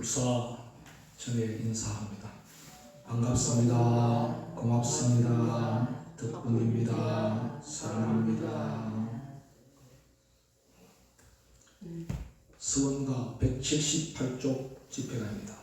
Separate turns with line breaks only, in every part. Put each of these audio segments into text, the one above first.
불사 전에 인사합니다. 반갑습니다. 고맙습니다. 덕분입니다. 사랑합니다. 서원가 178쪽 집회가입니다.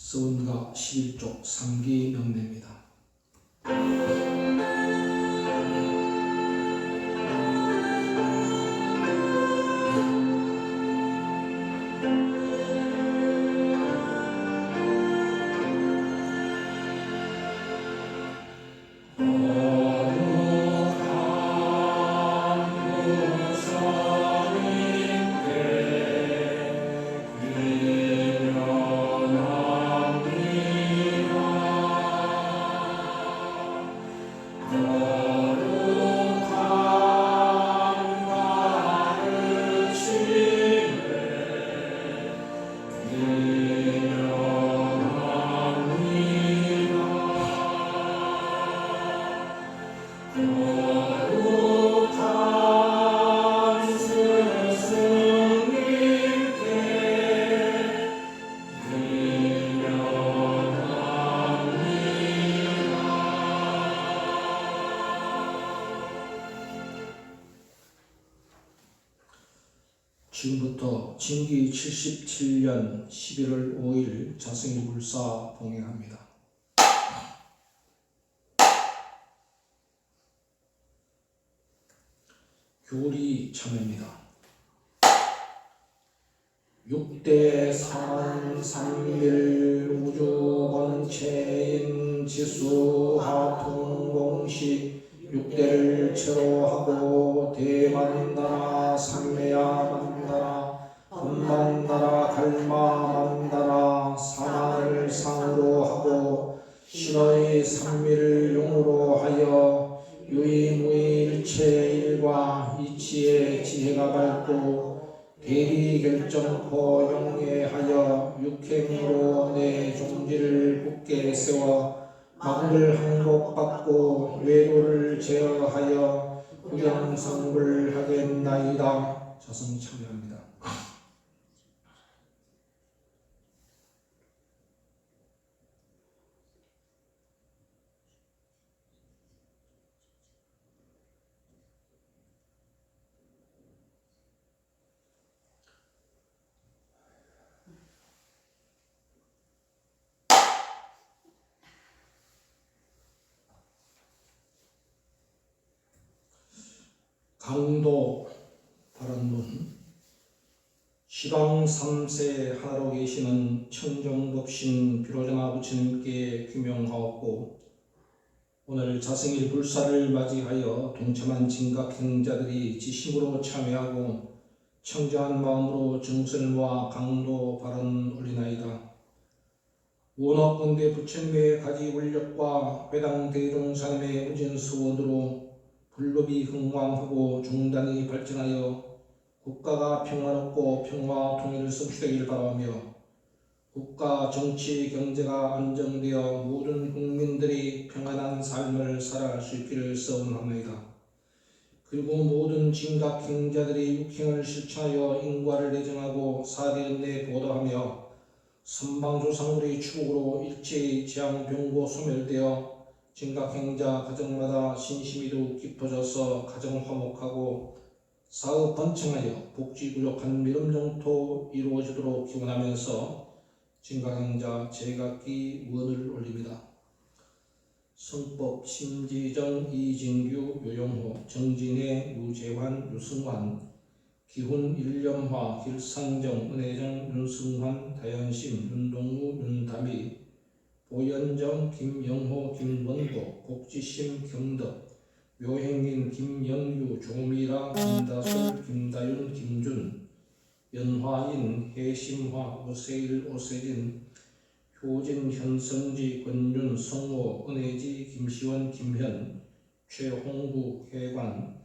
서원가 11쪽 3기 명례입니다. 지금부터 진기 77년 11월 5일 자성이불사 봉행합니다. 교리 참여입니다. 6대 산삼일 우주본체인 지수하풍공식 6대를 체로하고 대만나라 삼매야만나라 금만나라 갈마만나라 사만을 상으로 하고 신의 삼미를 용으로 하여 유의무의일체일과 이치의 지혜가 밝고 대리결정포 용예하여 육행으로 내 종지를 굳게 세워 마구를 항복받고 외도를 제어하여 구경성불 하겠나이다. 자성 참여합니다. 강도 발언문. 시방 3세 하나로 계시는 천정법신 비로자나 부처님께 귀명하옵고, 오늘 자생일 불사를 맞이하여 동참한 진각행자들이 지심으로 참여하고 청정한 마음으로 정선을 모아 강도 발언 올리나이다. 원업군대 부처님의 가지 원력과 회당 대종사님의 우진수원으로 불법이 흥왕하고 종단이 발전하여 국가가 평화롭고 평화 통일을 성취되길 바라며, 국가 정치 경제가 안정되어 모든 국민들이 평안한 삶을 살아갈 수 있기를 소원합니다. 그리고 모든 진각행자들이 육행을 실천하여 인과를 내정하고 사대연내 보도하며 선방조상들의 축복으로 일체의 재앙병고 소멸되어 진각행자 가정마다 신심이도 깊어져서 가정 화목하고 사업 번창하여 복지 부족한 미름정토 이루어지도록 기원하면서 진각행자 제각기 원을 올립니다. 성법 심지정 이진규 요용호 정진혜 유재환 유승환 기훈 일념화 길상정 은혜정 윤승환 다현심 윤동우 윤다미 보현정 김영호 김원복 복지심 경덕 묘행민 김영유 조미라 김다솔 김다윤 김준 연화인 해심화 오세일 오세진 효진 현성지 권윤 성호 은혜지 김시원 김현 최홍구 해관.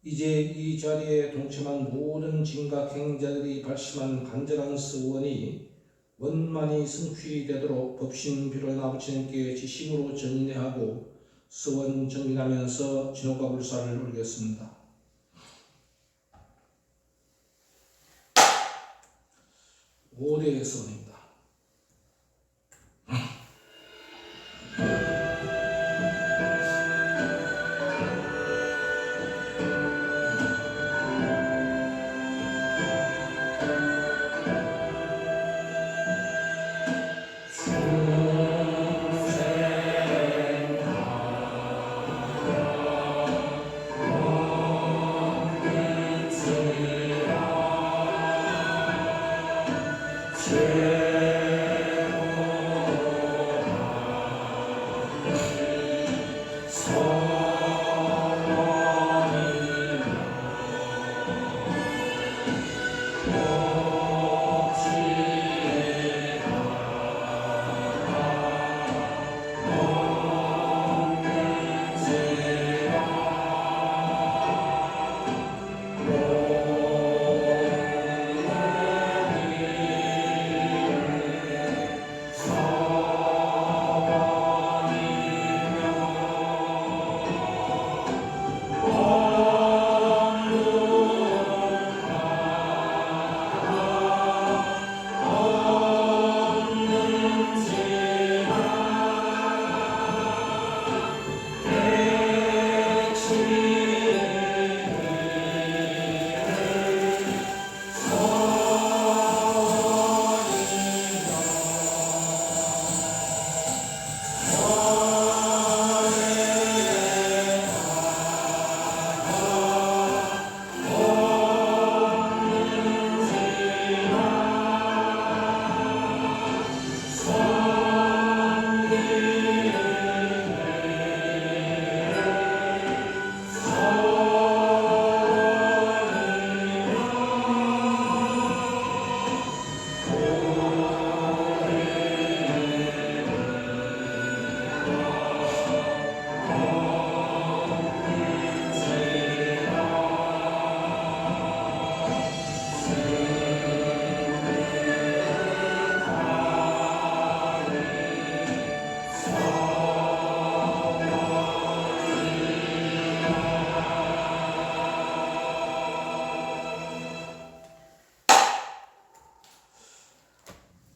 이제 이 자리에 동참한 모든 진각행자들이 발심한 간절한 소원이 원만히 성취되도록 법신 비로자나 부처님께 지심으로 정례하고 소원 정진하면서 진호가 불사를 올리겠습니다. 오대의 소원입니다.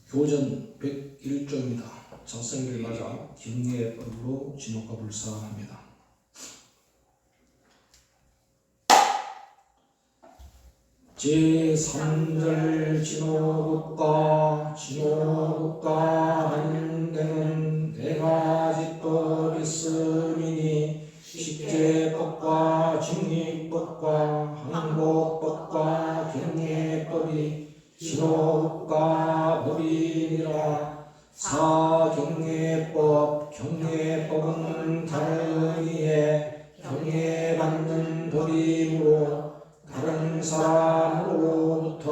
교전 101조입니다. 자생일을 맞아 경례법으로 진호가 불사합니다. 제3절 진호국가 하는 데는 네가지법 있으리니 식제법과 직립법 신호법과 항복법과 경례법이 신호법과 법이니라. 사경례법 경례법은 다르니에 경례받는 법이므로 다른 사람으로부터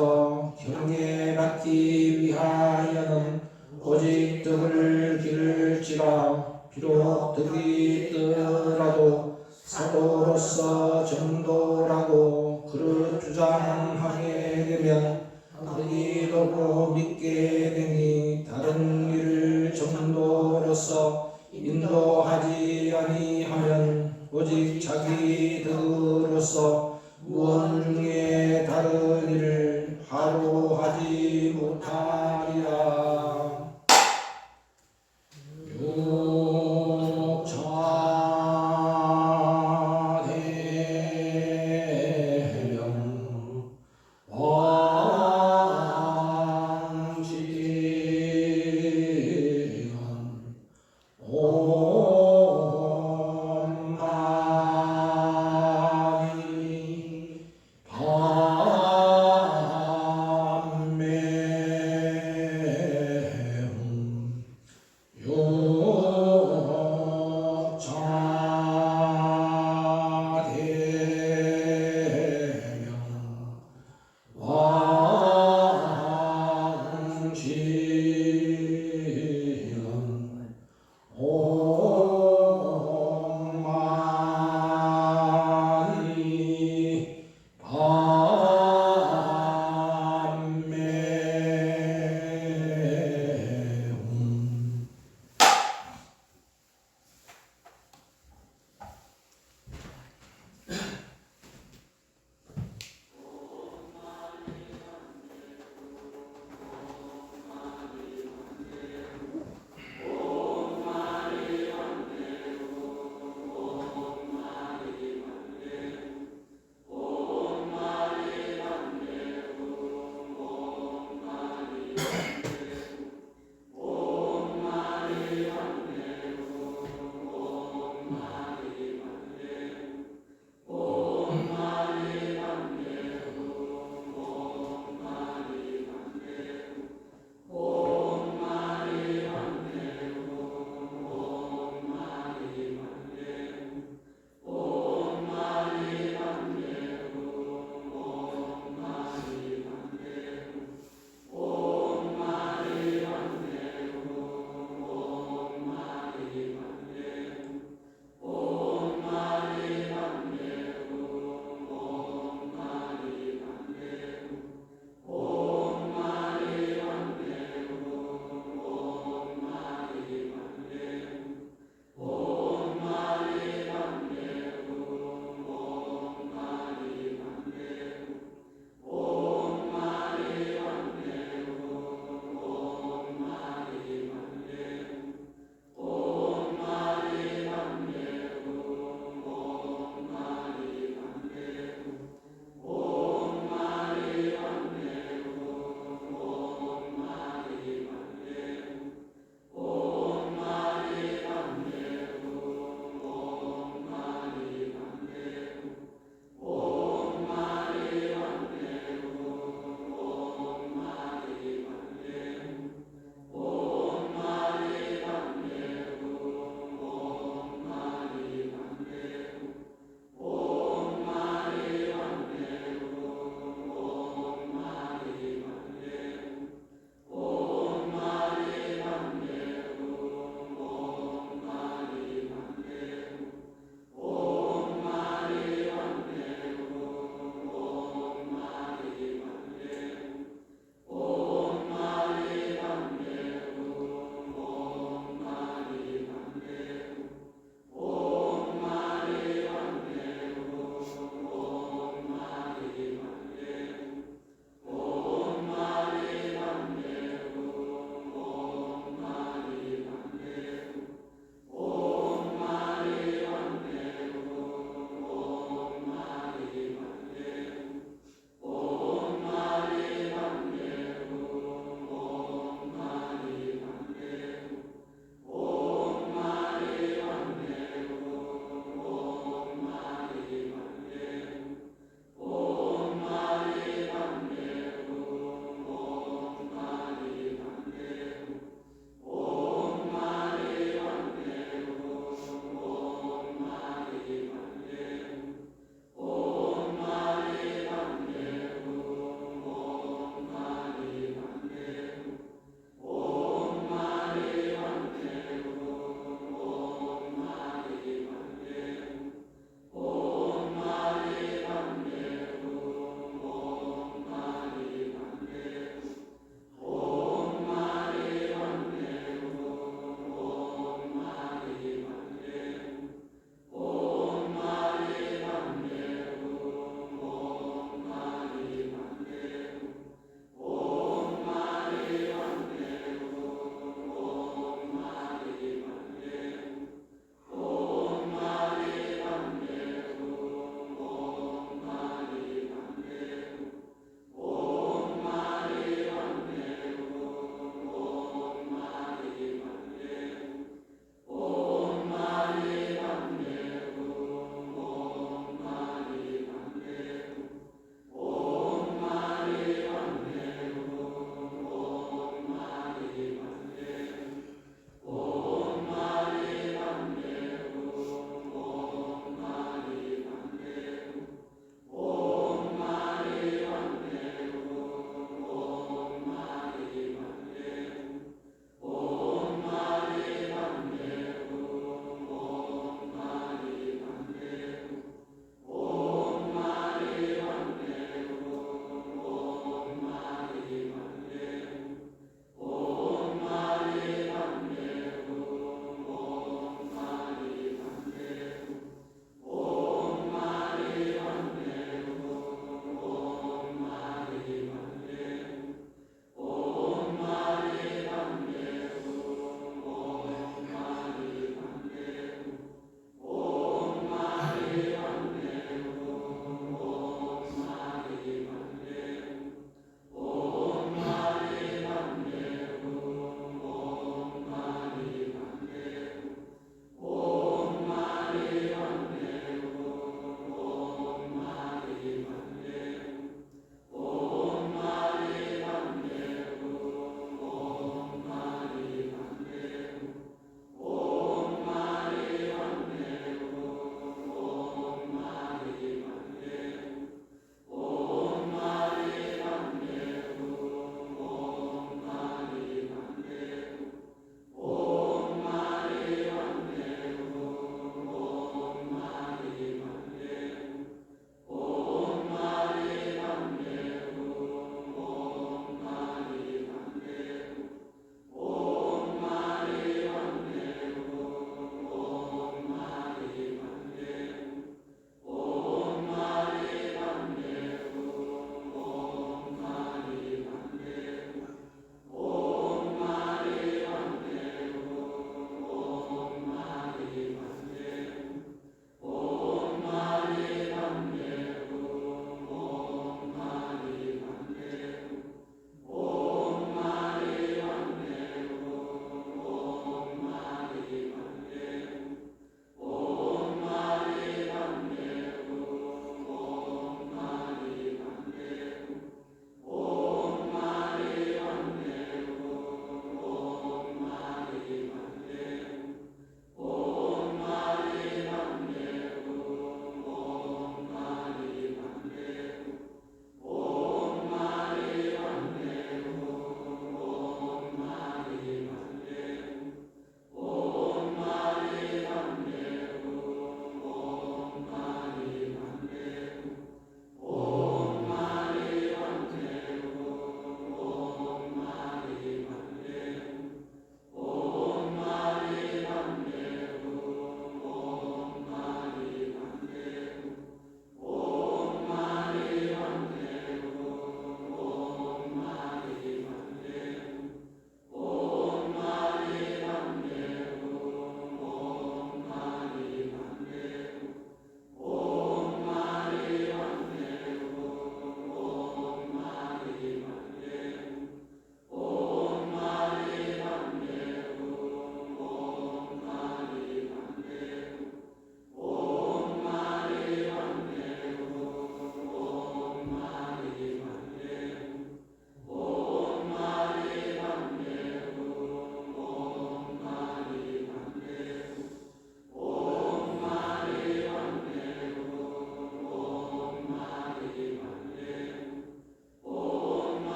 경례받기 위하여는 오직 덕을 기를지라. 비록 덕이 있더라도 사도로서 정도라고 그릇 주장하게 되면 너희도 믿게 되니 다른 일을 정도로서 인도하지 아니하면 오직 자기 덕으로서 무언 중에 다른 일을 바로 하지 못하리라.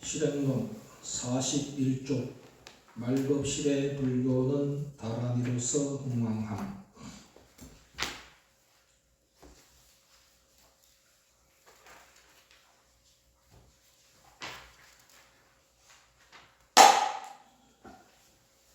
실행론 41쪽 말급실의 불교는 다란이로서 흥망함.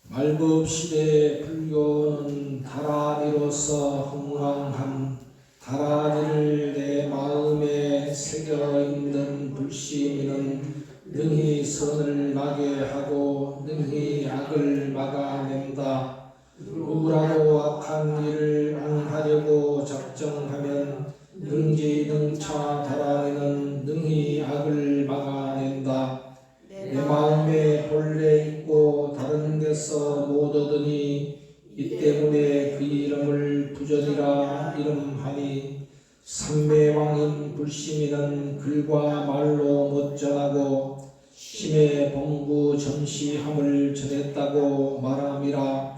말급실의 불교는 다란이로서 흥망함. 다란이를 내 마음에 새겨있는 불신이는 능히 선을 나게 하고 능히 악을 막아낸다. 누구라도 악한 일을 앙하려고 작정하면 능지능차 다란이는 능히 악을 막아낸다. 내 마음에 본래 있고 다른 데서 못 얻으니 이 때문에 그 이름을 부전이라 이름하니 삼매왕인 불심이는 글과 말로 못 전하고 심의 범구 점시함을 전했다고 말함이라.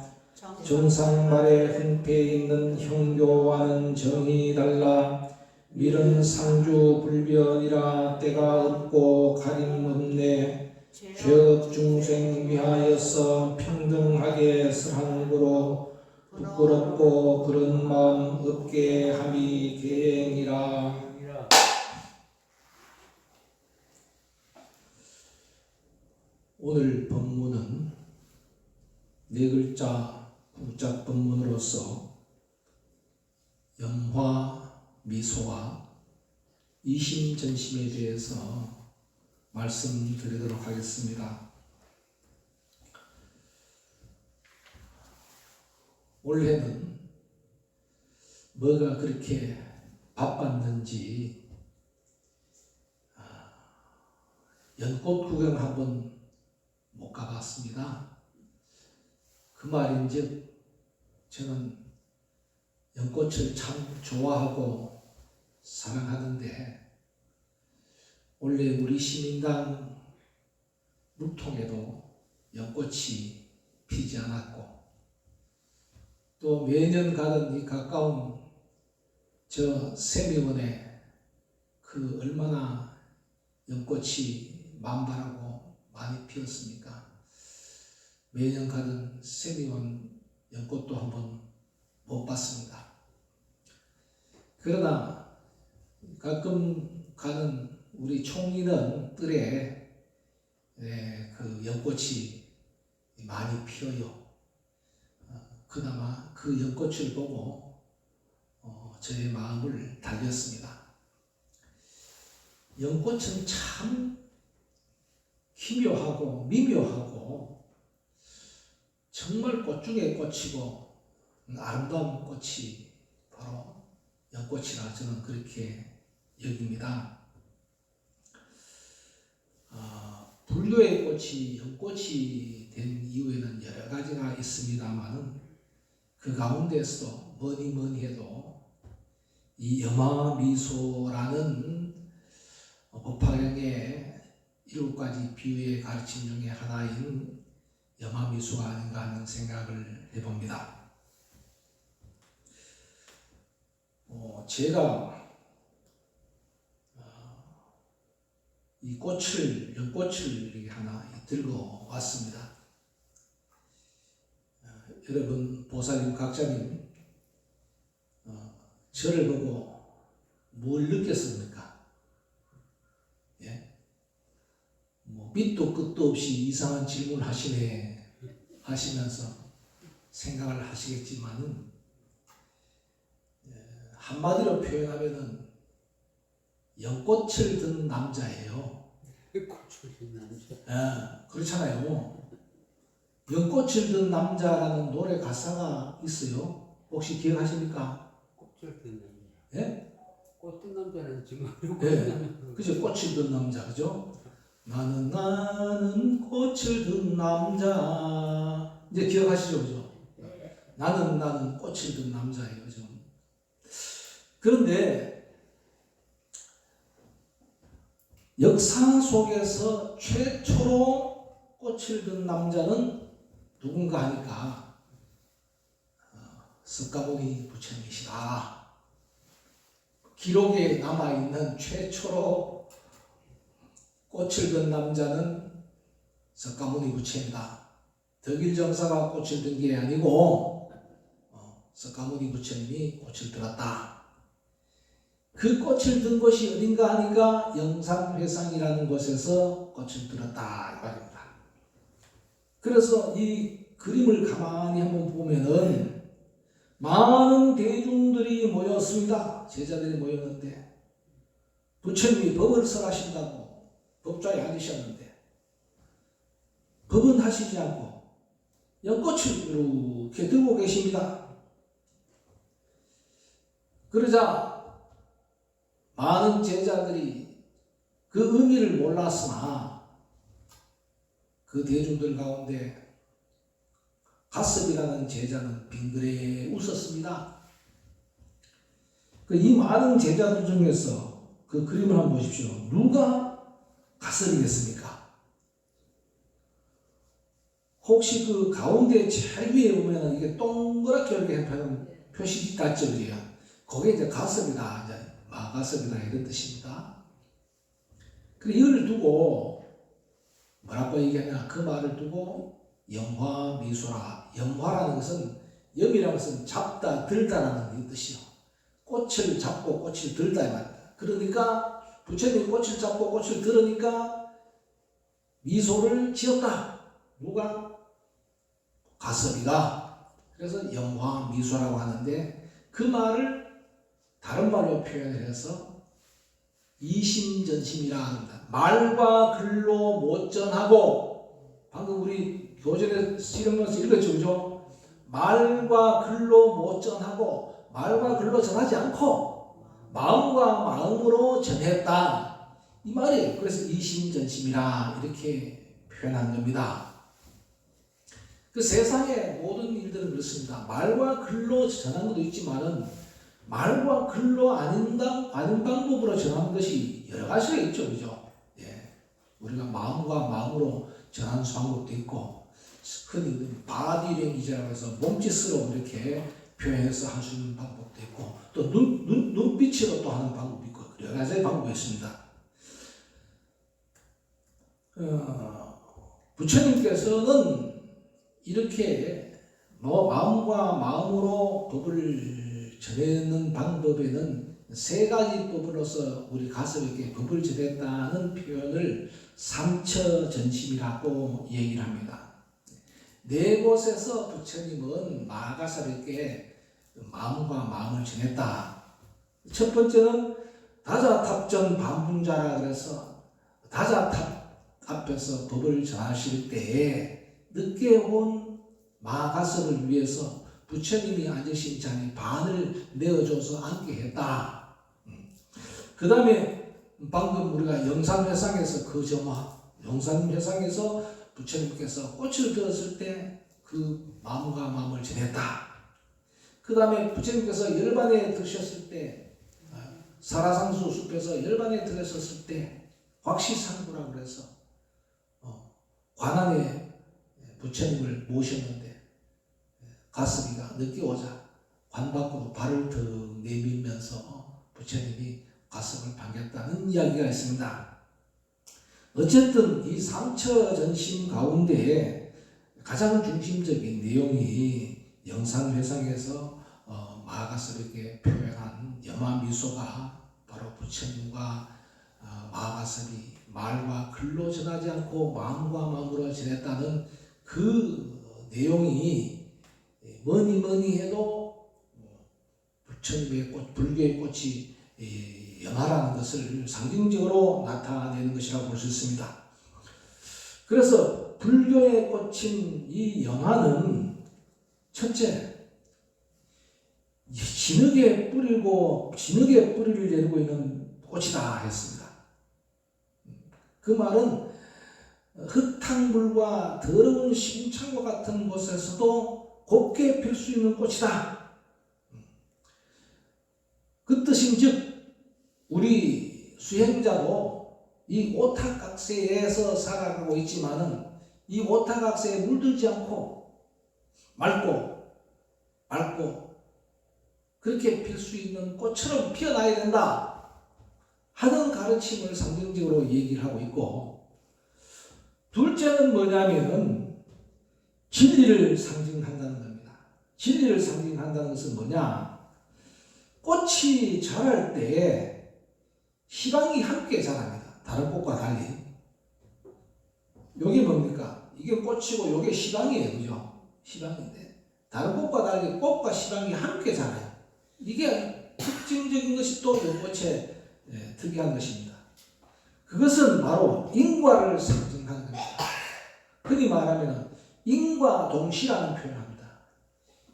정상말의 흥패에 있는 형교와는 정이 달라. 밀은 상주 불변이라 때가 없고 가림 없네. 죄업 중생 위하여서 평등하게 설하는고로 부끄럽고 그런 마음 없게 함이 계행이라. 오늘 법문은 네 글자 구자 법문으로서 염화 미소와 이심전심에 대해서 말씀드리도록 하겠습니다. 올해는 뭐가 그렇게 바빴는지 연꽃 구경 한번 못 가봤습니다. 그 말인즉 저는 연꽃을 참 좋아하고 사랑하는데 원래 우리 시민당 묵통에도 연꽃이 피지 않았고 또 매년 가던 이 가까운 저 세미원에 그 얼마나 연꽃이 만발하고 많이 피었습니까? 매년 가던 세미원 연꽃도 한번 못 봤습니다. 그러나 가끔 가는 우리 총리는 뜰에 그 연꽃이 많이 피어요. 그나마 그 연꽃을 보고 저의 마음을 달렸습니다. 연꽃은 참 기묘하고 미묘하고 정말 꽃 중에 꽃이고 아름다운 꽃이 바로 연꽃이라 저는 그렇게 여깁니다. 불교의 꽃이 연꽃이 된 이유에는 여러 가지가 있습니다만 그 가운데서도 뭐니 해도 이 염화미소라는 법화경의 7가지 비유의 가르침 중에 하나인 염화미소가 아닌가 하는 생각을 해봅니다. 제가 이 연꽃을 이렇게 하나 들고 왔습니다. 여러분, 보살님, 각자님, 저를 보고 뭘 느꼈습니까? 예? 밑도 끝도 없이 이상한 질문 하시네 하시면서 생각을 하시겠지만은, 한마디로 표현하면은 연꽃을 든 남자예요.
꽃을 든 남자.
그렇잖아요. 연꽃을 든 남자라는 노래 가사가 있어요. 혹시 기억하십니까?
꽃을 든 남자.
예?
꽃 든 남자는 지금.
예. 그죠? 꽃을 든 남자, 그죠? 나는 꽃을 든 남자. 이제 기억하시죠, 그죠? 나는 꽃을 든 남자예요, 그죠? 그런데 역사 속에서 최초로 꽃을 든 남자는 누군가 하니까 석가모니 부처님이시다. 기록에 남아있는 최초로 꽃을 든 남자는 석가모니 부처입니다. 덕일정사가 꽃을 든 게 아니고 석가모니 부처님이 꽃을 들었다. 그 꽃을 든 곳이 어딘가 하니까 영산회상이라는 곳에서 꽃을 들었다 이 말입니다. 그래서 이 그림을 가만히 한번 보면은 많은 대중들이 모였습니다. 제자들이 모였는데 부처님이 법을 설하신다고 법좌에 앉으셨는데 법은 하시지 않고 연꽃을 이렇게 들고 계십니다. 그러자 많은 제자들이 그 의미를 몰랐으나 그 대중들 가운데 가섭이라는 제자는 빙그레 웃었습니다. 이 많은 제자들 중에서 그 그림을 한번 보십시오. 누가 가섭이겠습니까? 혹시 그 가운데 제일 위에 보면은 이게 동그랗게 이렇게 하는 표시 같죠, 그죠? 그게 이제 가섭이다, 이제 마가섭이다 이런 뜻입니다. 그리고 이걸 두고 뭐라고 얘기하냐? 그 말을 두고 영화 미소라. 영화라는 것은 염이라는 것은 잡다 들다라는 뜻이요. 꽃을 잡고 꽃을 들다 이 말입니다. 그러니까 부처님이 꽃을 잡고 꽃을 들으니까 미소를 지었다. 누가? 가섭이가. 그래서 영화 미소라고 하는데 그 말을 다른 말로 표현을 해서 이심전심이라 합니다. 말과 글로 못 전하고 방금 우리 교전에 실험에서 읽었죠, 그죠? 말과 글로 못 전하고 말과 글로 전하지 않고 마음과 마음으로 전했다 이 말이에요. 그래서 이심전심이라 이렇게 표현한 겁니다. 그 세상의 모든 일들은 그렇습니다. 말과 글로 전하는 것도 있지만은 말과 글로 아닌 방법으로 전하는 것이 여러 가지가 있죠, 그죠? 예. 우리가 마음과 마음으로 전하는 방법도 있고, 흔히 바디랭귀지라고 해서 몸짓으로 이렇게 표현해서 할 수 있는 방법도 있고, 또 눈빛으로 또 하는 방법이 있고, 여러 가지의 방법이 있습니다. 부처님께서는 이렇게 마음과 마음으로 법을 전하는 방법에는 세 가지 법으로서 우리 가섭에게 법을 전했다는 표현을 삼처전심이라고 얘기를 합니다. 네 곳에서 부처님은 마가섭에게 마음과 마음을 전했다. 첫 번째는 다자탑전 반분자라 그래서 다자탑 앞에서 법을 전하실 때에 늦게 온 마가섭을 위해서 부처님이 앉으신 자리에 반을 내어줘서 앉게 했다. 그 다음에 방금 우리가 영산회상에서 그 점화, 영산회상에서 부처님께서 꽃을 들었을 때 그 마음과 마음을 전했다. 그 다음에 부처님께서 열반에 드셨을 때 사라상수 숲에서 열반에 들으셨을 때 곽시상부라고 그래서 관안에 부처님을 모셨는데 가섭이가 늦게 오자 관 밖으로 발을 더 내밀면서 부처님이 가섭을 반겼다는 이야기가 있습니다. 어쨌든 이 삼처전심 가운데 가장 중심적인 내용이 영산회상에서 마가섭에게 표현한 염화미소가 바로 부처님과 마가섭이 말과 글로 전하지 않고 마음과 마음으로 전했다는 그 내용이 뭐니 해도 부처님의 꽃, 불교의 꽃이 염화라는 것을 상징적으로 나타내는 것이라고 볼 수 있습니다. 그래서 불교의 꽃인 이 염화는 첫째, 진흙에 뿌리를 내리고 있는 꽃이다 했습니다. 그 말은 흙탕물과 더러운 심창과 같은 곳에서도 곱게 필 수 있는 꽃이다. 그 뜻인즉 우리 수행자도 이 오타각세에서 살아가고 있지만은 이 오타각세에 물들지 않고 맑고 그렇게 필 수 있는 꽃처럼 피어나야 된다 하는 가르침을 상징적으로 얘기를 하고 있고, 둘째는 뭐냐면 진리를 상징한다는 겁니다. 진리를 상징한다는 것은 뭐냐? 꽃이 자랄 때 시방이 함께 자랍니다. 다른 꽃과 달리. 이게 뭡니까? 이게 꽃이고 이게 시방이에요. 그죠? 시방인데 다른 꽃과 달리 꽃과 시방이 함께 자라요. 이게 특징적인 것이 또 연꽃의 특이한 것입니다. 그것은 바로 인과를 상징하는 겁니다. 흔히 말하면 인과 동시라는 표현을 합니다.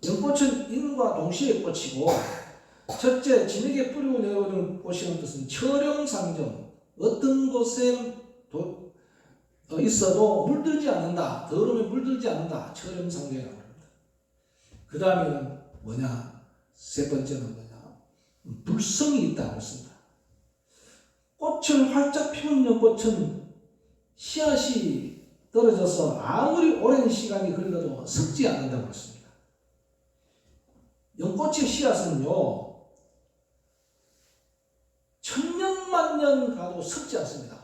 연꽃은 인과 동시의 꽃이고, 첫째 진흙에 뿌리고 내려오는 꽃이라는 뜻은 철영상정, 어떤 곳에 있어도 물들지 않는다, 더러움에 물들지 않는다, 철영상정이라고 합니다. 그 다음에는 뭐냐? 세 번째는 뭐냐? 불성이 있다고 했습니다. 꽃을 활짝 피운 연꽃은 씨앗이 떨어져서 아무리 오랜 시간이 걸려도 썩지 않는다고 했습니다. 연꽃의 씨앗은요, 천년만년 가도 썩지 않습니다.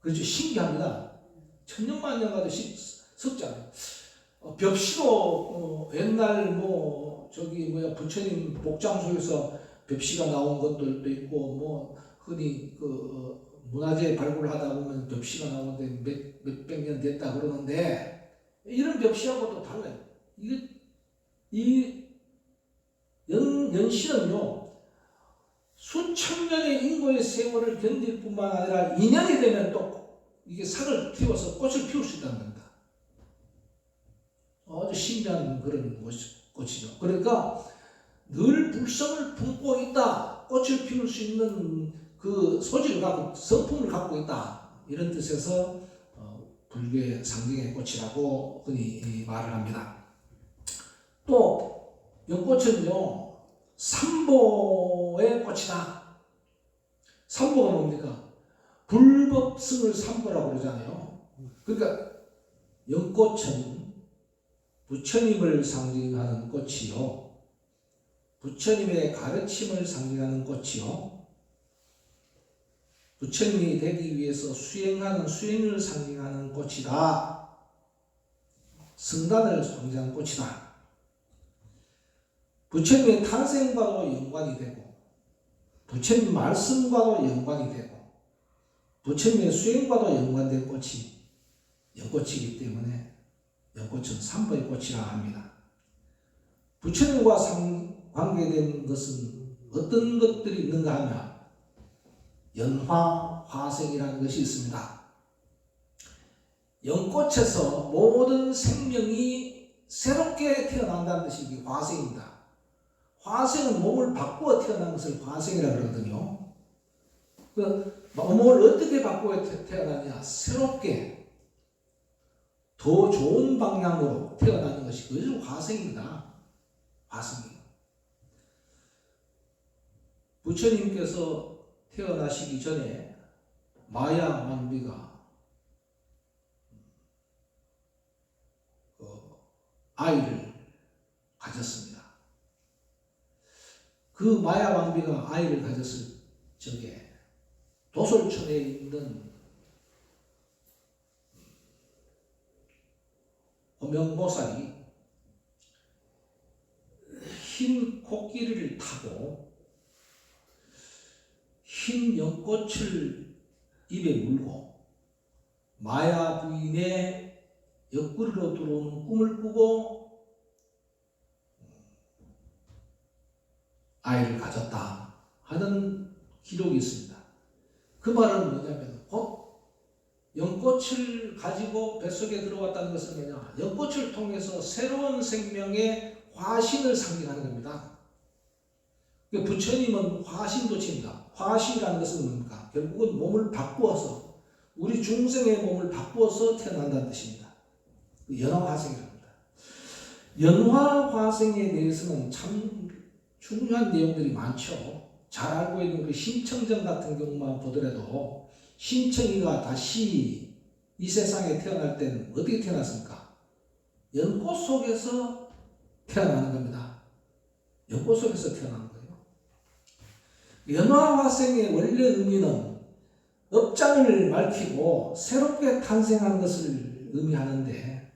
그렇죠? 신기합니다. 천년만년 가도 썩지 않아요. 벽시로 옛날 부처님 복장소에서 벽시가 나온 것들도 있고, 흔히 문화재 발굴하다 보면 벽시가 나오는데 몇백 년 됐다 그러는데, 이런 벽시하고도 달라요. 이 연시는요, 수천 년의 인고의 세월을 견딜 뿐만 아니라 2년이 되면 또 이게 삭을 틔워서 꽃을 피울 수 있다는 겁니다. 아주 신기한 그런 꽃이죠. 그러니까 늘 불성을 품고 있다, 꽃을 피울 수 있는 그 소질을 갖고, 성품을 갖고 있다, 이런 뜻에서 불교의 상징의 꽃이라고 흔히 말을 합니다. 또 연꽃은요, 삼보의 꽃이다. 삼보가 뭡니까? 불법승을 삼보라고 그러잖아요. 그러니까 연꽃은 부처님을 상징하는 꽃이요, 부처님의 가르침을 상징하는 꽃이요, 부처님이 되기 위해서 수행하는 수행을 상징하는 꽃이다. 성단을 상징하는 꽃이다. 부처님의 탄생과도 연관이 되고, 부처님 말씀과도 연관이 되고, 부처님의 수행과도 연관된 꽃이 연꽃이기 때문에 연꽃은 삼보의 꽃이라 합니다. 부처님과 관계된 것은 어떤 것들이 있는가 하면 연화, 화생이라는 것이 있습니다. 연꽃에서 모든 생명이 새롭게 태어난다는 것이 화생입니다. 화생은 몸을 바꾸어 태어난 것을 화생이라고 그러거든요. 몸을 어떻게 바꾸어 태어나냐? 새롭게 더 좋은 방향으로 태어나는 것이 그것이 화생입니다. 화생이에요. 부처님께서 태어나시기 전에 마야 왕비가 아이를 가졌습니다. 그 마야 왕비가 아이를 가졌을 적에 도솔천에 있는 호명보살이 흰 코끼리를 타고 흰 연꽃을 입에 물고 마야 부인의 옆구리로 들어오는 꿈을 꾸고 아이를 가졌다 하는 기록이 있습니다. 그 말은 뭐냐면 연꽃을 가지고 뱃속에 들어왔다는 것은 뭐냐? 연꽃을 통해서 새로운 생명의 화신을 상징하는 겁니다. 부처님은 화신도체입니다. 화신이라는 것은 뭡니까? 결국은 몸을 바꾸어서, 우리 중생의 몸을 바꾸어서 태어난다는 뜻입니다. 연화화생이랍니다. 연화화생에 대해서는 참 중요한 내용들이 많죠. 잘 알고 있는 그 신청정 같은 경우만 보더라도, 신청이가 다시 이 세상에 태어날 때는 어떻게 태어났습니까? 연꽃 속에서 태어나는 겁니다. 연꽃 속에서 태어나는 거예요. 연화화생의 원래 의미는 업장을 밝히고 새롭게 탄생한 것을 의미하는데,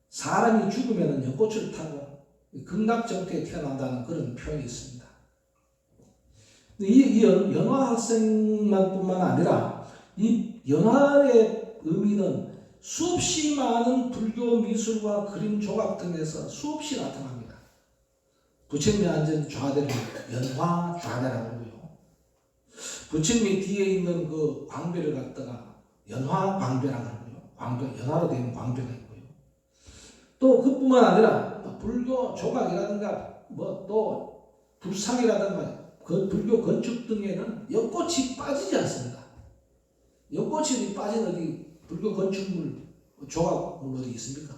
사람이 죽으면 연꽃을 타고 극락정토에 태어난다는 그런 표현이 있습니다. 이 연화학생만 뿐만 아니라 이 연화의 의미는 수없이 많은 불교 미술과 그림 조각 등에서 수없이 나타납니다. 부처님이 앉은 좌대를 연화 좌대라고 하고요. 부처님이 뒤에 있는 그 광배를 갖다가 연화 광배라고 하고요. 광배, 연화로 되어 있는 광배가 있고요. 또 그뿐만 아니라 불교 조각이라든가 뭐 또 불상이라든가 그 불교 건축 등에는 연꽃이 빠지지 않습니다. 연꽃이 빠진 어디 불교 건축물 조각물 어디 있습니까?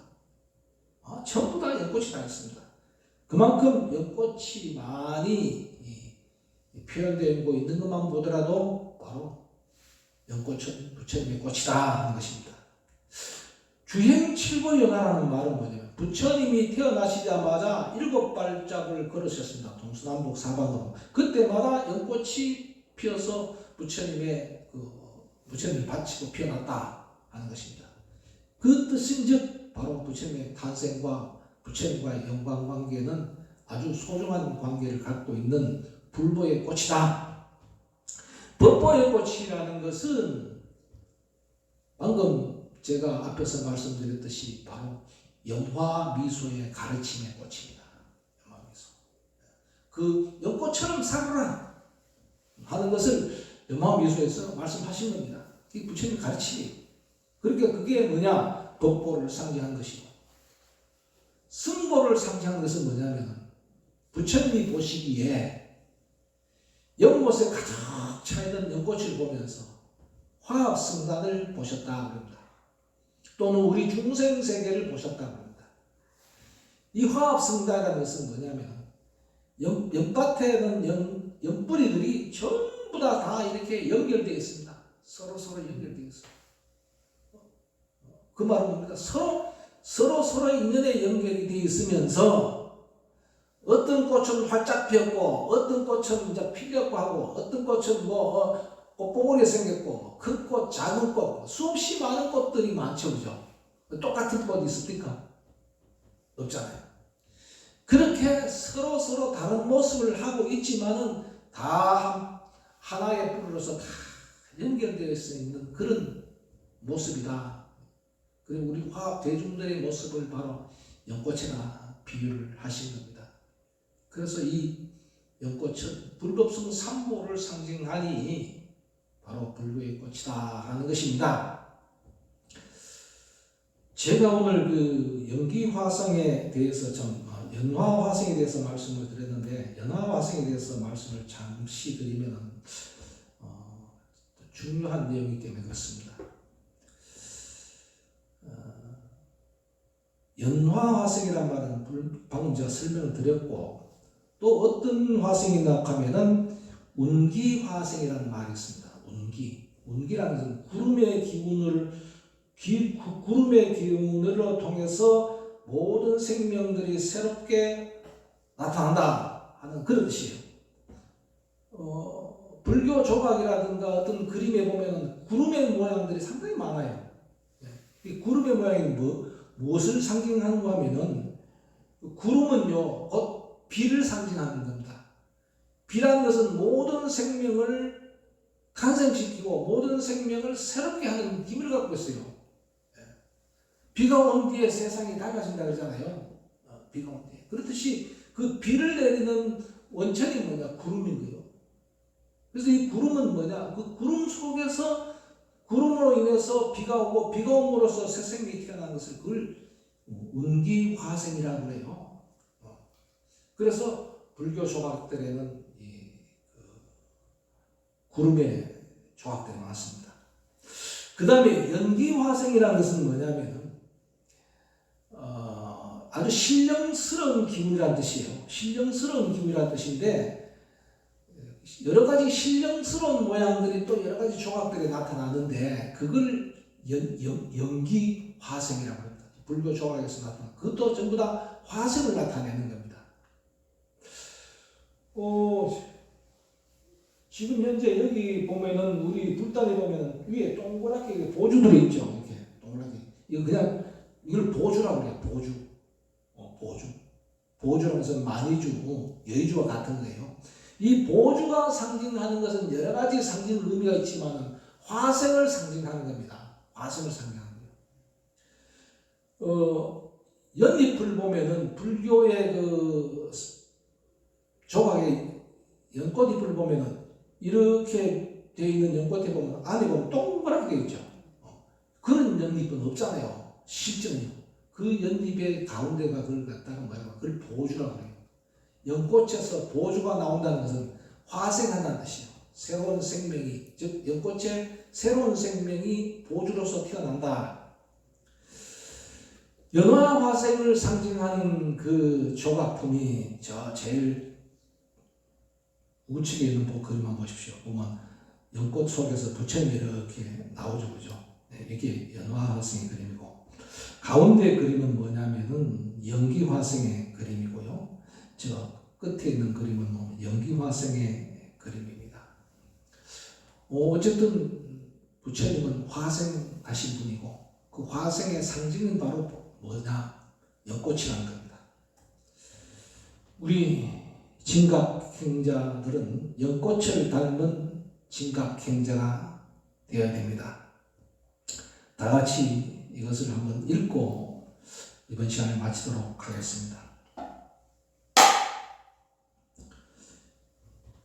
전부 다 연꽃이 다 있습니다. 그만큼 연꽃이 많이 표현되고 있는 것만 보더라도 바로 연꽃은 부처님의 꽃이다 하는 것입니다. 주행칠보연화라는 말은 뭐냐면 부처님이 태어나시자마자 7발짝을 걸으셨습니다. 동서남북 사방으로. 그때마다 연꽃이 피어서 부처님을 바치고 피어났다 하는 것입니다. 그 뜻인즉 바로 부처님의 탄생과 부처님과의 연관관계는 아주 소중한 관계를 갖고 있는 불보의 꽃이다. 법보의 꽃이라는 것은 방금 제가 앞에서 말씀드렸듯이 바로 연화미소의 가르침의 꽃입니다. 연화미소. 그 연꽃처럼 살아라 하는 것을 연화미소에서 말씀하신 겁니다. 이게 부처님 가르침이에요. 그러니까 그게 뭐냐? 법보를 상징한 것이고, 승보를 상징한 것은 뭐냐면 부처님이 보시기에 연못에 가득 차있는 연꽃을 보면서 화합승단을 보셨다 합니다. 또는 우리 중생세계를 보셨다 합니다. 이 화합승단이라는 것은 뭐냐면 연밭에는 연뿌리들이 전부 다 이렇게 연결되어 있습니다. 서로 연결되어 있습니다. 그 말은 뭡니까? 서로 인연에 연결이 되어 있으면서 어떤 꽃은 활짝 피었고, 어떤 꽃은 이제 피려고 하고, 어떤 꽃은 꽃봉오리 생겼고, 큰 꽃, 작은 꽃, 수없이 많은 꽃들이 많죠, 그죠? 똑같은 꽃이 있습니까? 없잖아요. 그렇게 서로 다른 모습을 하고 있지만은 다 하나의 뿔로서 다 연결되어 있는 그런 모습이다. 그리고 우리 화합 대중들의 모습을 바로 연꽃이라 비유를 하신 겁니다. 그래서 이 연꽃은 불법성 삼보를 상징하니 바로 불교의 꽃이다 하는 것입니다. 제가 오늘 그 연기화성에 대해서 연화화성에 대해서 말씀을 드렸는데, 연화화성에 대해서 말씀을 잠시 드리면 중요한 내용이기 때문에 그렇습니다. 연화화성이란 말은 방금 제가 설명을 드렸고, 또 어떤 화성이나 하면은 운기화성이라는 말이 있습니다. 운기라는 것은 구름의 기운을 통해서 모든 생명들이 새롭게 나타난다 하는 그런 뜻이에요. 불교 조각이라든가 어떤 그림에 보면 구름의 모양들이 상당히 많아요. 이 구름의 모양이 무엇을 상징하는가 하면은, 구름은요 곧 비를 상징하는 겁니다. 비라는 것은 모든 생명을 탄생시키고 모든 생명을 새롭게 하는 힘을 갖고 있어요. 비가 온 뒤에 세상이 밝아진다 그러잖아요. 비가 온 뒤에. 그렇듯이 그 비를 내리는 원천이 뭐냐? 구름인 거예요. 그래서 이 구름은 뭐냐? 그 구름 속에서 구름으로 인해서 비가 오고, 비가 옴으로써 새 생명이 태어난 것을 그걸 운기화생이라고 해요. 그래서 불교 조각들에는 구름의 조각들이 많습니다. 그 다음에 연기화생이라는 것은 뭐냐면 아주 신령스러운 기운이라는 뜻이에요. 신령스러운 기운이라는 뜻인데, 여러 가지 신령스러운 모양들이 또 여러 가지 조각들이 나타나는데, 그걸 연기화생이라고 합니다. 불교 조각에서 나타나는 그것도 전부 다 화생을 나타내는 겁니다. 지금 현재 여기 보면은 우리 불단에 보면은 위에 동그랗게 보주들이 있죠. 이렇게 동그랗게. 이거 그냥 이걸 보주라고 그래요. 보주. 보주. 보주라는 것은 만이주, 여의주와 같은 거예요. 이 보주가 상징하는 것은 여러 가지 상징 의미가 있지만 화생을 상징하는 겁니다. 화생을 상징하는 거예요. 연잎을 보면은 불교의 그 조각의 연꽃잎을 보면은 이렇게 되어 있는 연꽃에 보면 안에 보면 동그랗게 되어 있죠. 그런 연잎은 없잖아요. 실전이요. 그 연잎의 가운데가 그걸 갖다가 뭐라고 그걸 보주라고 해요. 연꽃에서 보주가 나온다는 것은 화생한다는 뜻이에요. 새로운 생명이, 즉 연꽃에 새로운 생명이 보주로서 태어난다. 연화화생을 상징하는 그 조각품이 저 제일 우측에 있는 그림 한번 보십시오. 보면 연꽃 속에서 부처님이 이렇게 나오죠, 그죠? 네, 이게 연화화생의 그림이고, 가운데 그림은 뭐냐면은 연기화생의 그림이고요. 저 끝에 있는 그림은 뭐 연기화생의 그림입니다. 어쨌든 부처님은 화생하신 분이고, 그 화생의 상징은 바로 뭐냐? 연꽃이라는 겁니다. 우리 진각행자들은 연꽃을 닮은 진각행자가 되어야 됩니다. 다 같이 이것을 한번 읽고 이번 시간에 마치도록 하겠습니다.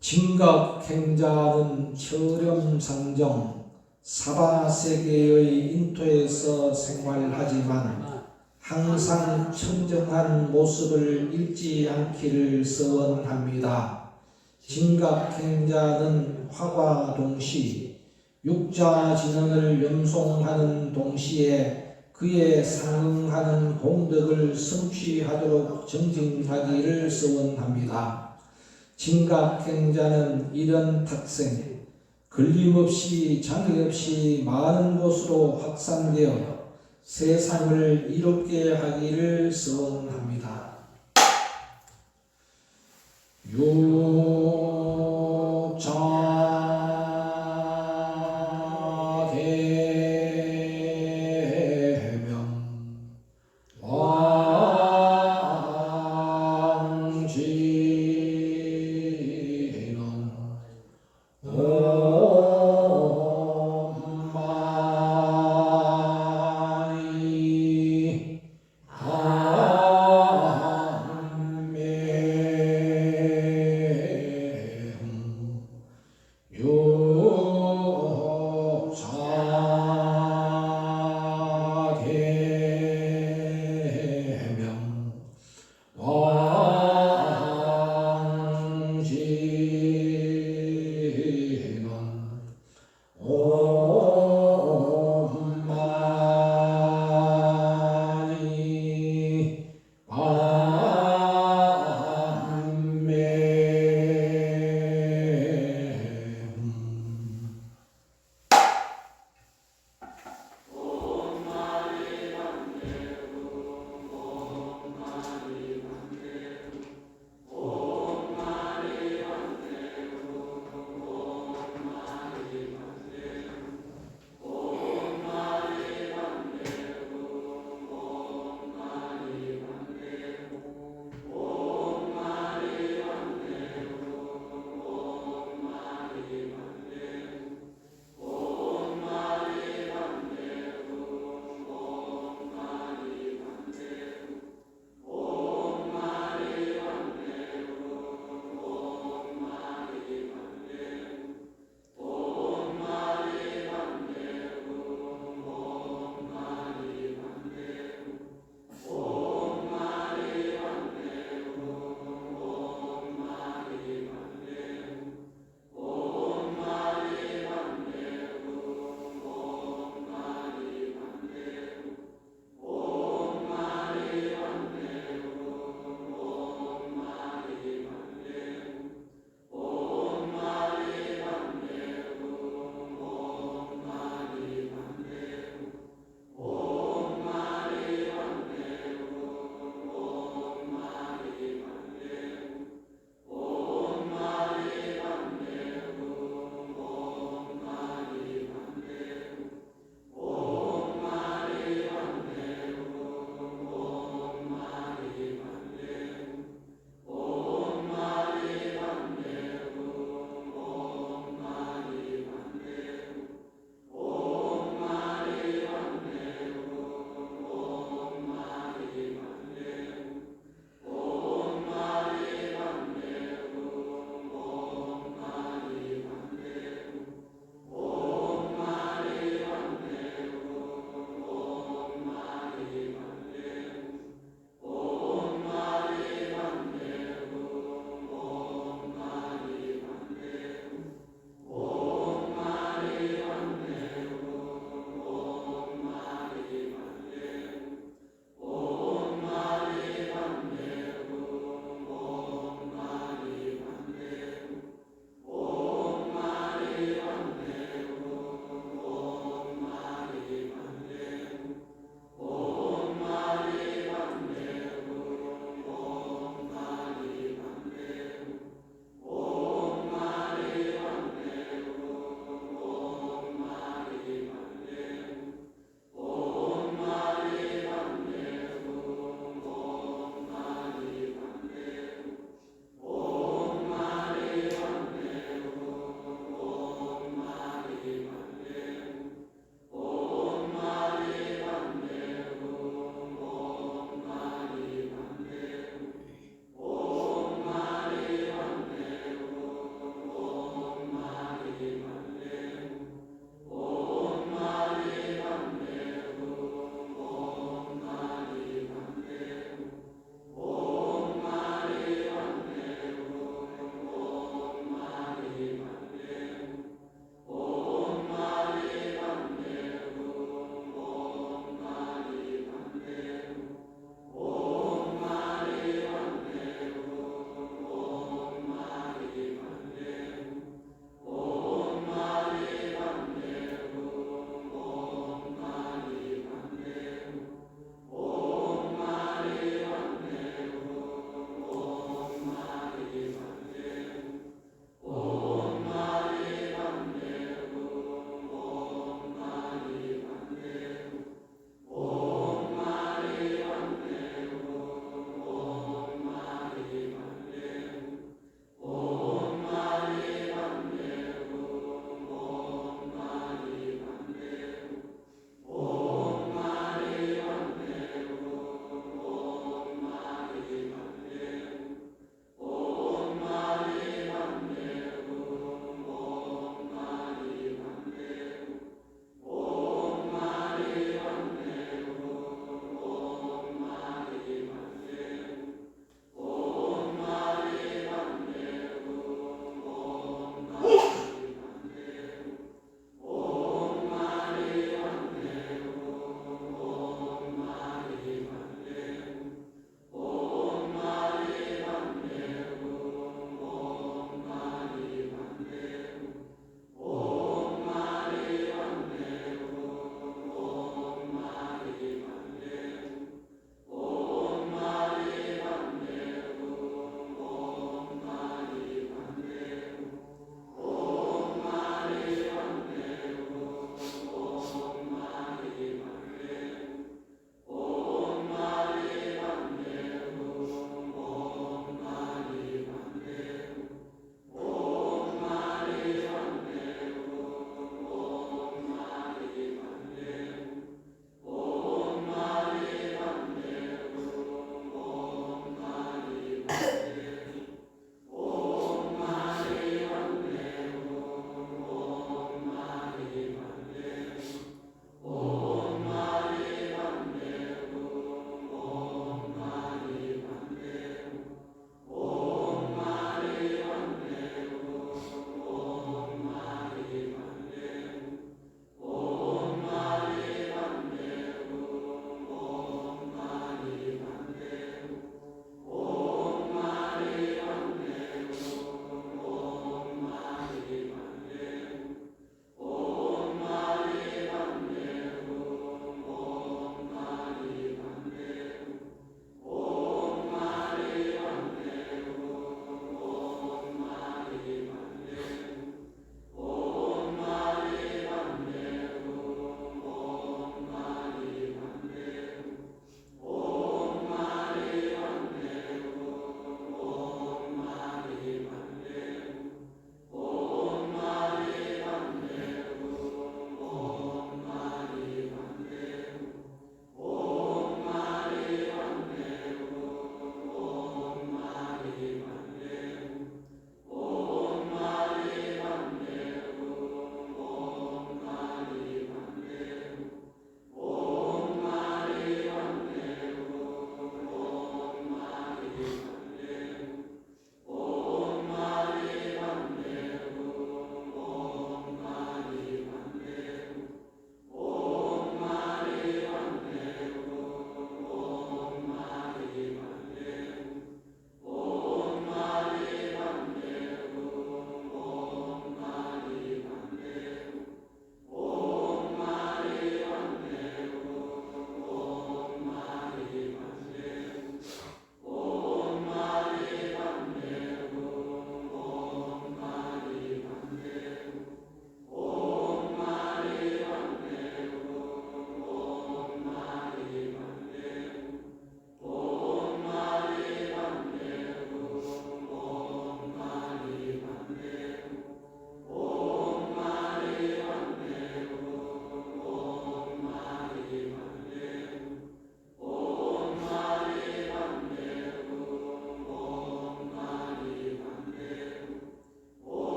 진각행자는 철염상정 사바세계의 인토에서 생활하지만 항상 청정한 모습을 잃지 않기를 서원합니다. 진각행자는 화과 동시 육자진언을 염송하는 동시에 그에 상응하는 공덕을 성취하도록 정진하기를 서원합니다. 진각행자는 이런 탁생, 걸림없이 장애없이 많은 곳으로 확산되어 세상을 이롭게 하기를 서원합니다.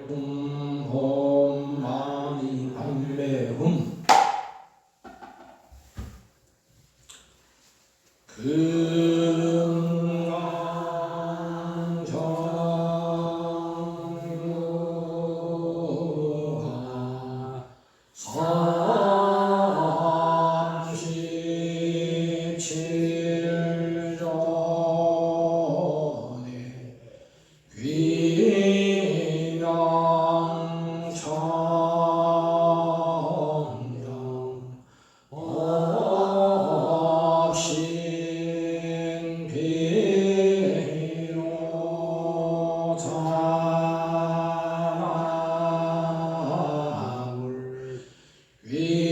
홈 많이 밤매홈 금강정유하 삼십칠전에 귀명천정 업신비로 자나물 위명승강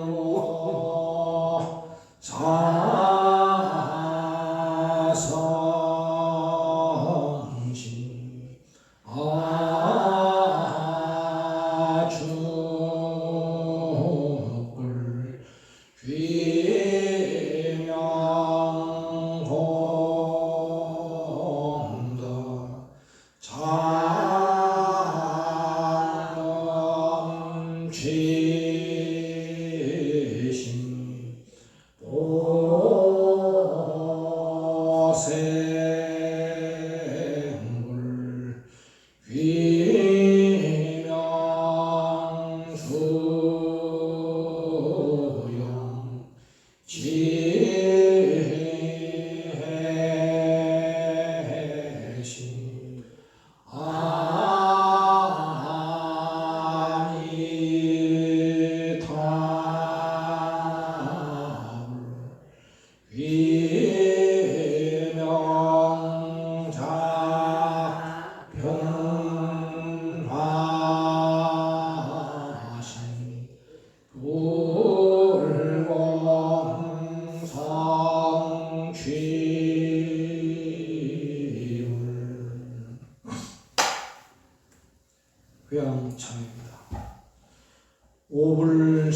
경로 자성신 아주불 귀명공덕 자명취신 보생불 귀명수영 지혜신 아미타불 위명자 변화신 불공성취율 회양창입니다. 오불사바밀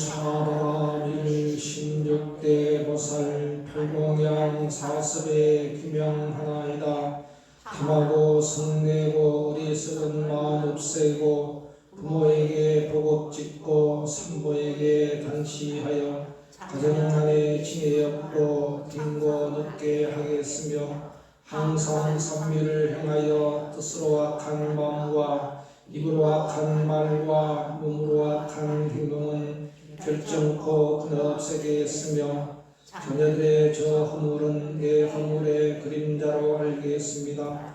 신육대보살 팔공양 사습의 귀명하나이다. 탐하고 성내고 어리석은 마음 없애고 부모에게 보복짓고 산모에게 단시하여 가정 안에 지혜 없고 딩고 늦게 하겠으며 항상 산미를 행하여 뜻으로 악한 마음과 입으로 악한 말과 몸으로 악한 행동은 결정코 그없애게 했으며 자녀들의 저 허물은 내 허물의 그림자로 알겠습니다.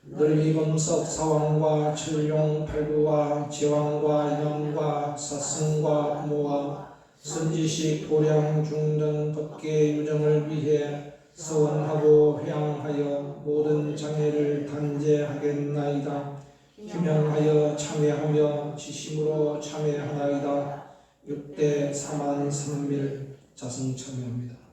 늘 이금석 사왕과 철룡 팔구와 제왕과 인왕과 사승과 부모와 선지식 도량 중전 법계 유정을 위해 서원하고 회양하여 모든 장애를 단죄하겠나이다. 희명하여 참회하며 지심으로 참회하나이다. 6대 4만 3밀 자성 참회합니다.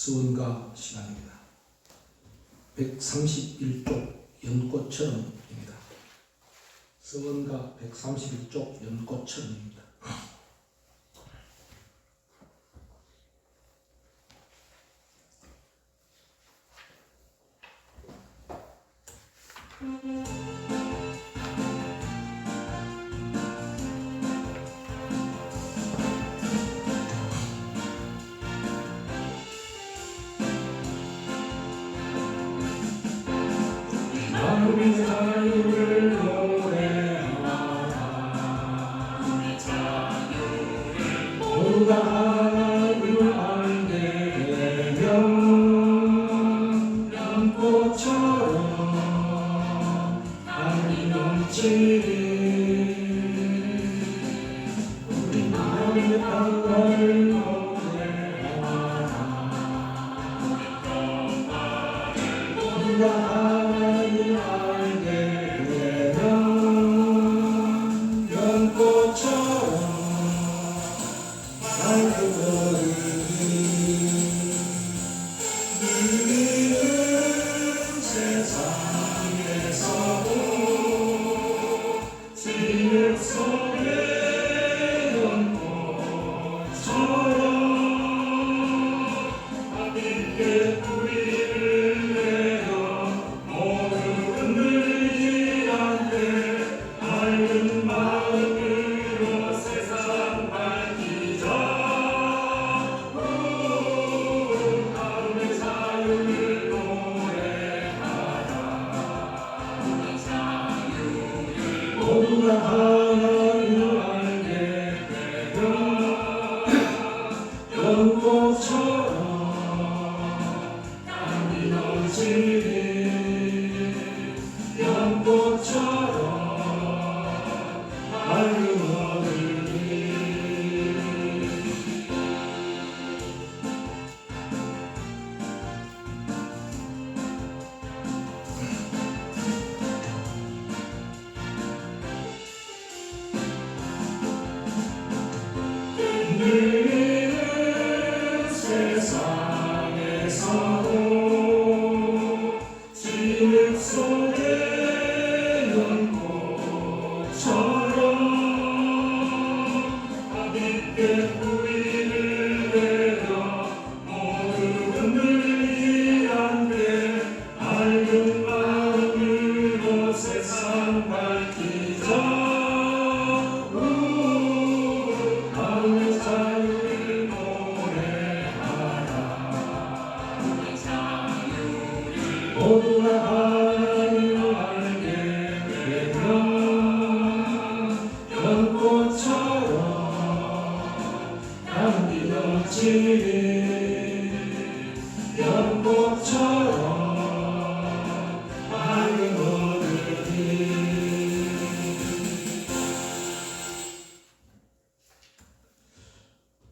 수원가 시간입니다. 131쪽 연꽃처럼입니다. 수원가 131쪽 연꽃처럼입니다. 우리 자유를 노래하라. 모두가 하나님을 알게 되며 연꽃처럼 하나님 넘치리. 우리 마음의 평화를 노래하라. 모두가 하나님 모두가 하나님을 알게 되며 연꽃처럼 향기 넘치리 연꽃처럼 맑은 하늘이 흔들리는 세상에서도 진흙 속에 연꽃처럼 가볍게 뿌리를 내려 모두 흔들리지 않게 맑은 마음으로 세상 밝히자 하늘 자유를 노래하라 모두가 하나님을 알게 되며 연꽃처럼 향기 넘치리 연꽃처럼 맑은 하늘이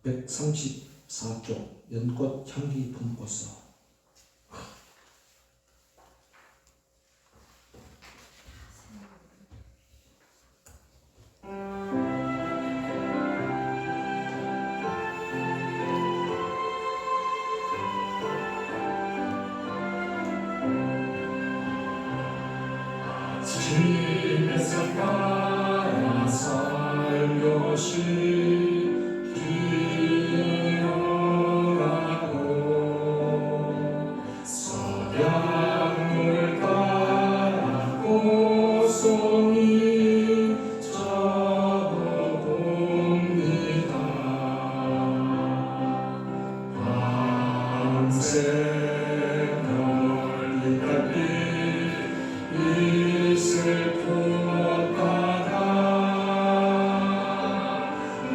134쪽 연꽃 향기 품고서 아침 햇살 따라 살며시 기어가고 석양물 따라 꽃송이 쳐봅니다 밤새 멀리 달빛 이슬 품었다가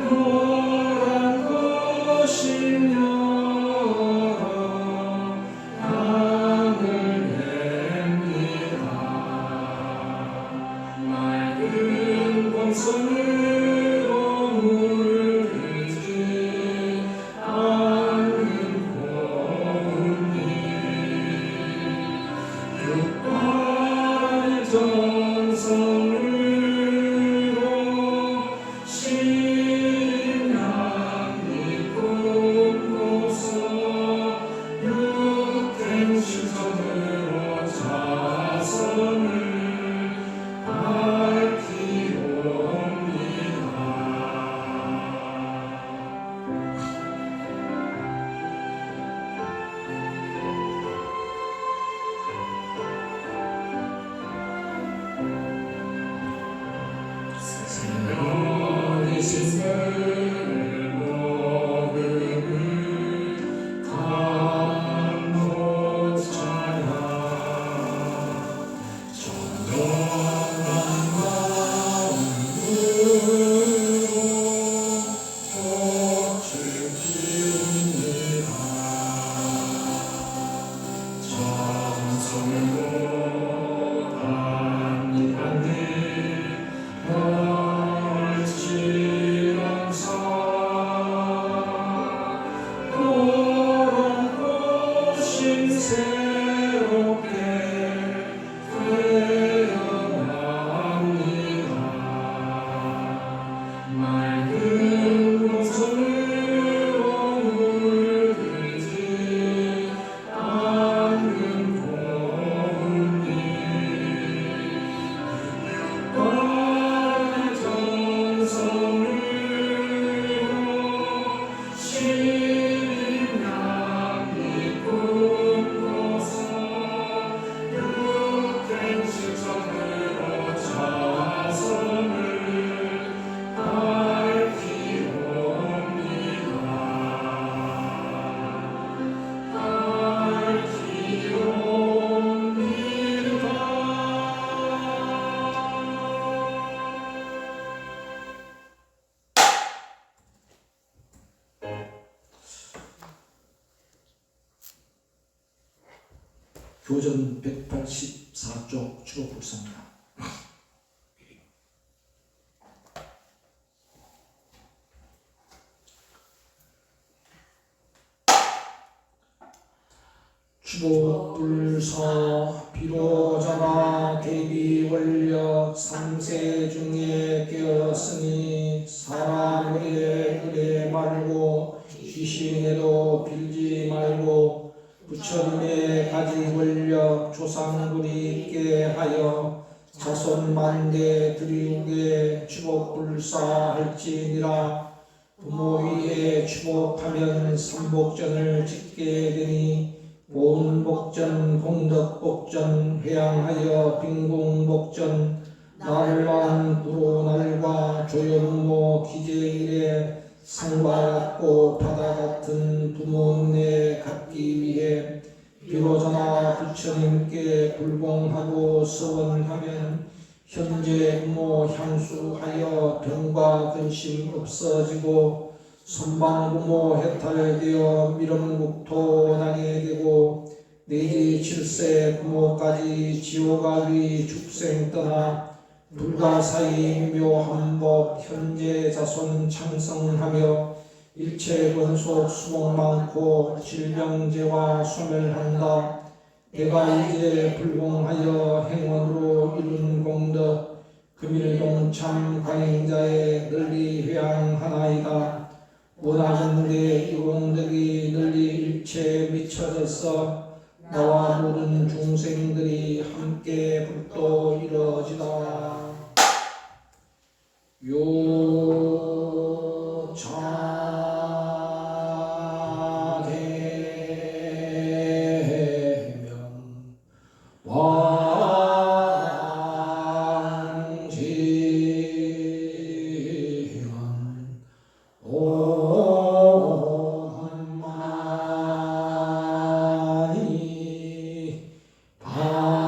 노란 꽃이 열어 향을 냅니다 맑은 공손으로 물들지 않는 고운이 육바의 정성으로 신앙이 꿈고서 육행 신선으로 자선을 밝히옵니다 교전 184쪽 축복불사입니다. 축복불사 비로자나 대비원력 3세 중에 깨었으니 사람에게 의뢰 말고 귀신에도 빌지 말고 부처님의 가지 권력 조상들이 있게 하여 자손 만대 드리우게 축복불사할지니라. 부모 위에 축복하면 삼복전을 짓게 되니 보은복전, 공덕복전, 회양하여 빈궁복전, 날만 구로날과 조연모 기재일에 상과 같고 바다 같은 부모님에 갖기 위해 비로자나 부처님께 불공하고 서원하면 현재 부모 향수하여 병과 근심 없어지고 선방부모 해탈되어 미름국토 나게 되고 내지 7세 부모까지 지옥아귀 축생 떠나 불가사의 묘한법 현재 자손 창성하며 일체 권속 수복 많고 질병제와 소멸한다. 내가 이제 불공하여 행원으로 이룬 공덕 금일동참 강행자의 널리 회양하나이다. 원하건대 이 공덕이 널리 일체 미쳐져서 나와 모든 중생들이 함께 불도 이루어지다. 요차대면 왕지만 오만이 반매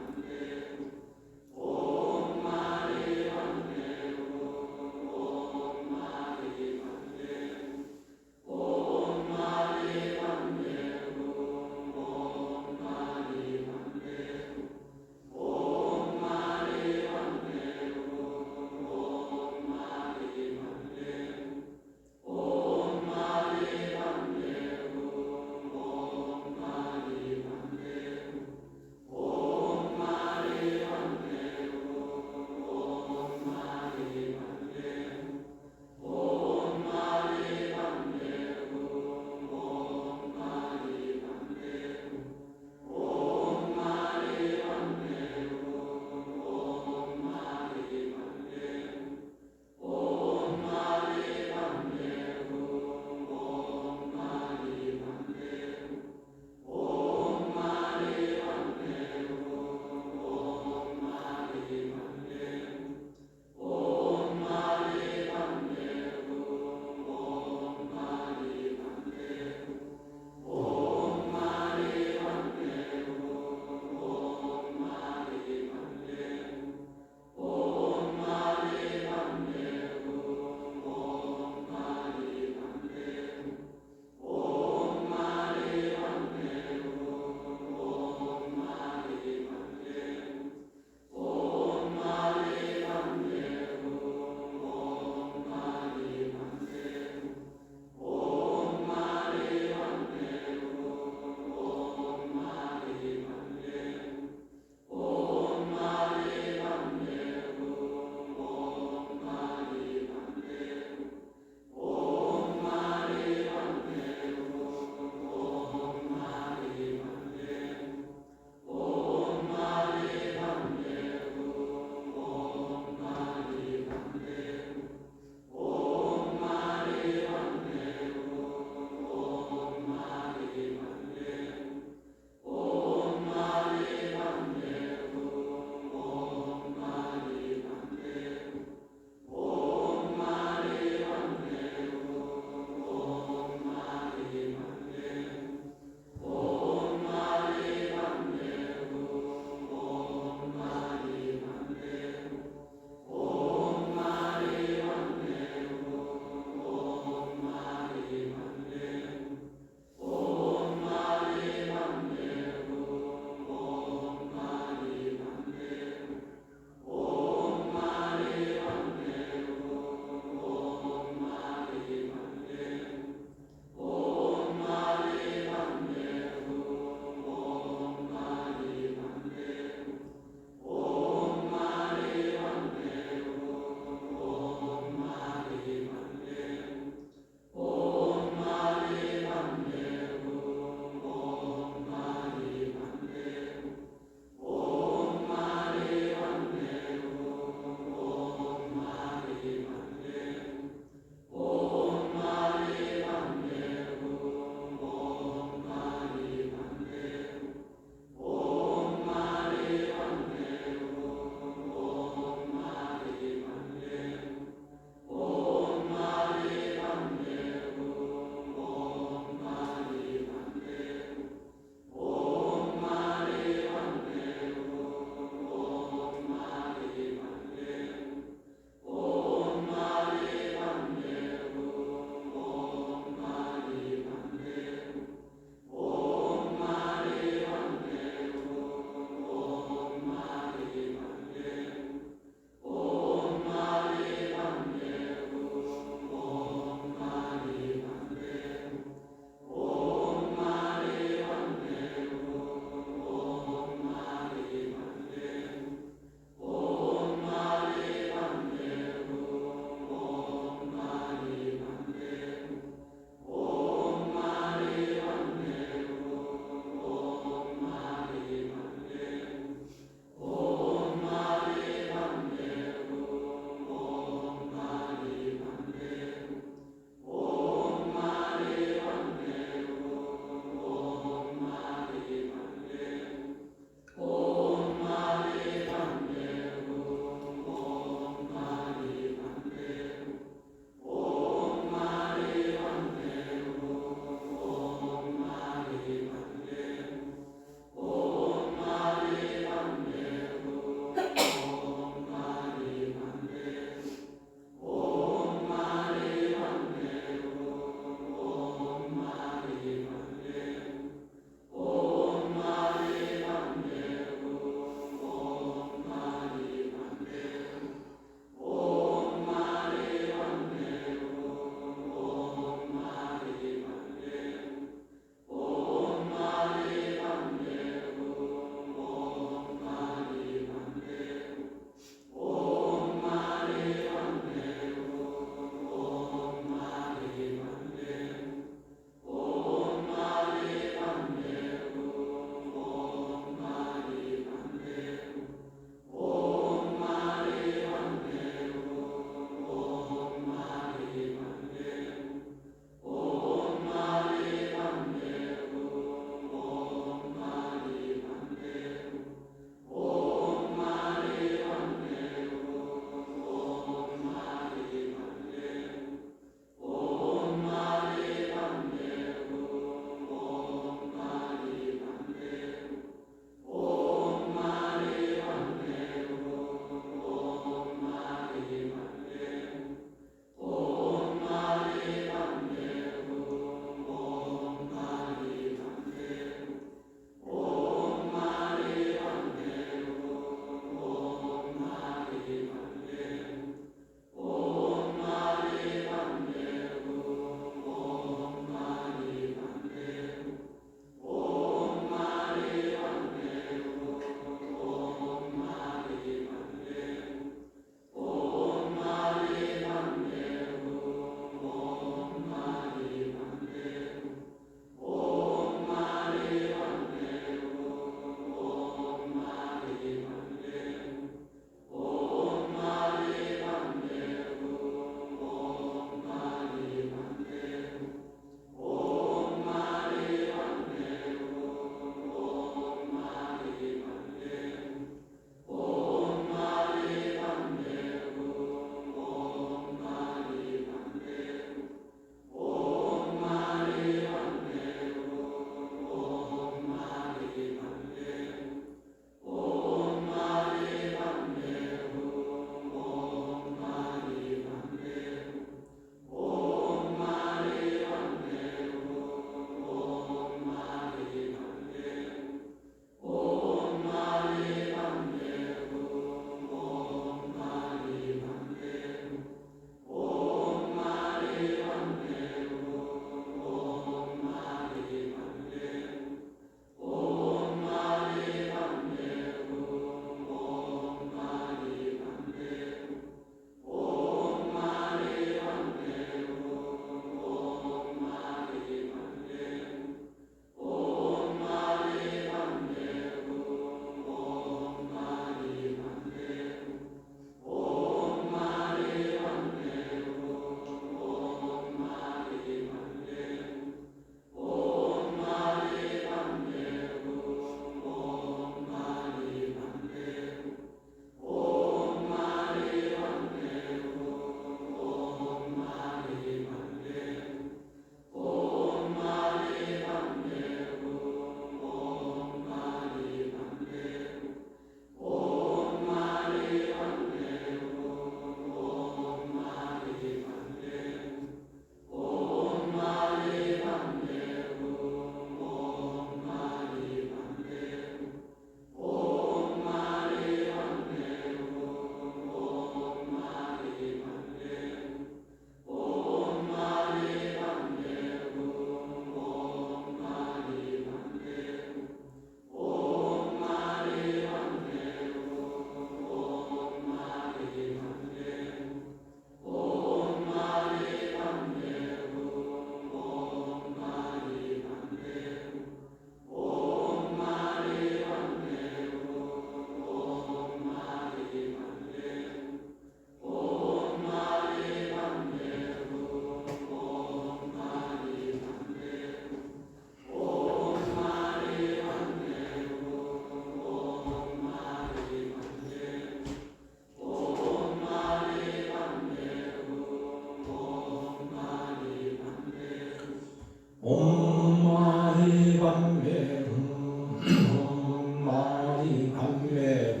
옴 마니 밤매 옴 마니 밤매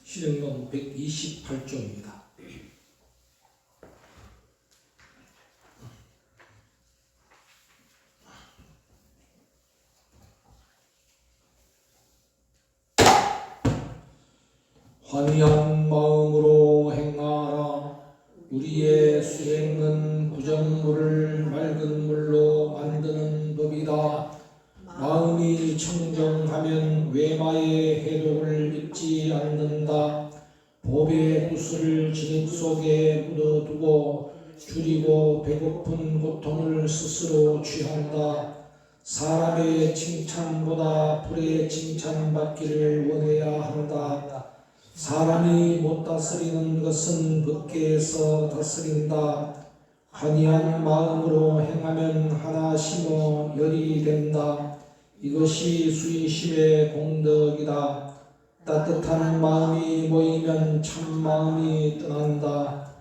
실행론 128조입니다. 환희한 마음으로 행하라. 우리의 수행은 구정물을 맑은 물로 만드는 법이다. 마음이 청정하면 외마의 해독을 입지 않는다. 법의 구슬을 진입 속에 묻어두고 줄이고 배고픈 고통을 스스로 취한다. 사람의 칭찬보다 불의 칭찬받기를 원해야 한다. 사람이 못 다스리는 것은 법계에서 다스린다. 환희한 마음으로 행하면 하나 심어 열이 된다. 이것이 수의심의 공덕이다. 따뜻한 마음이 모이면 참 마음이 떠난다.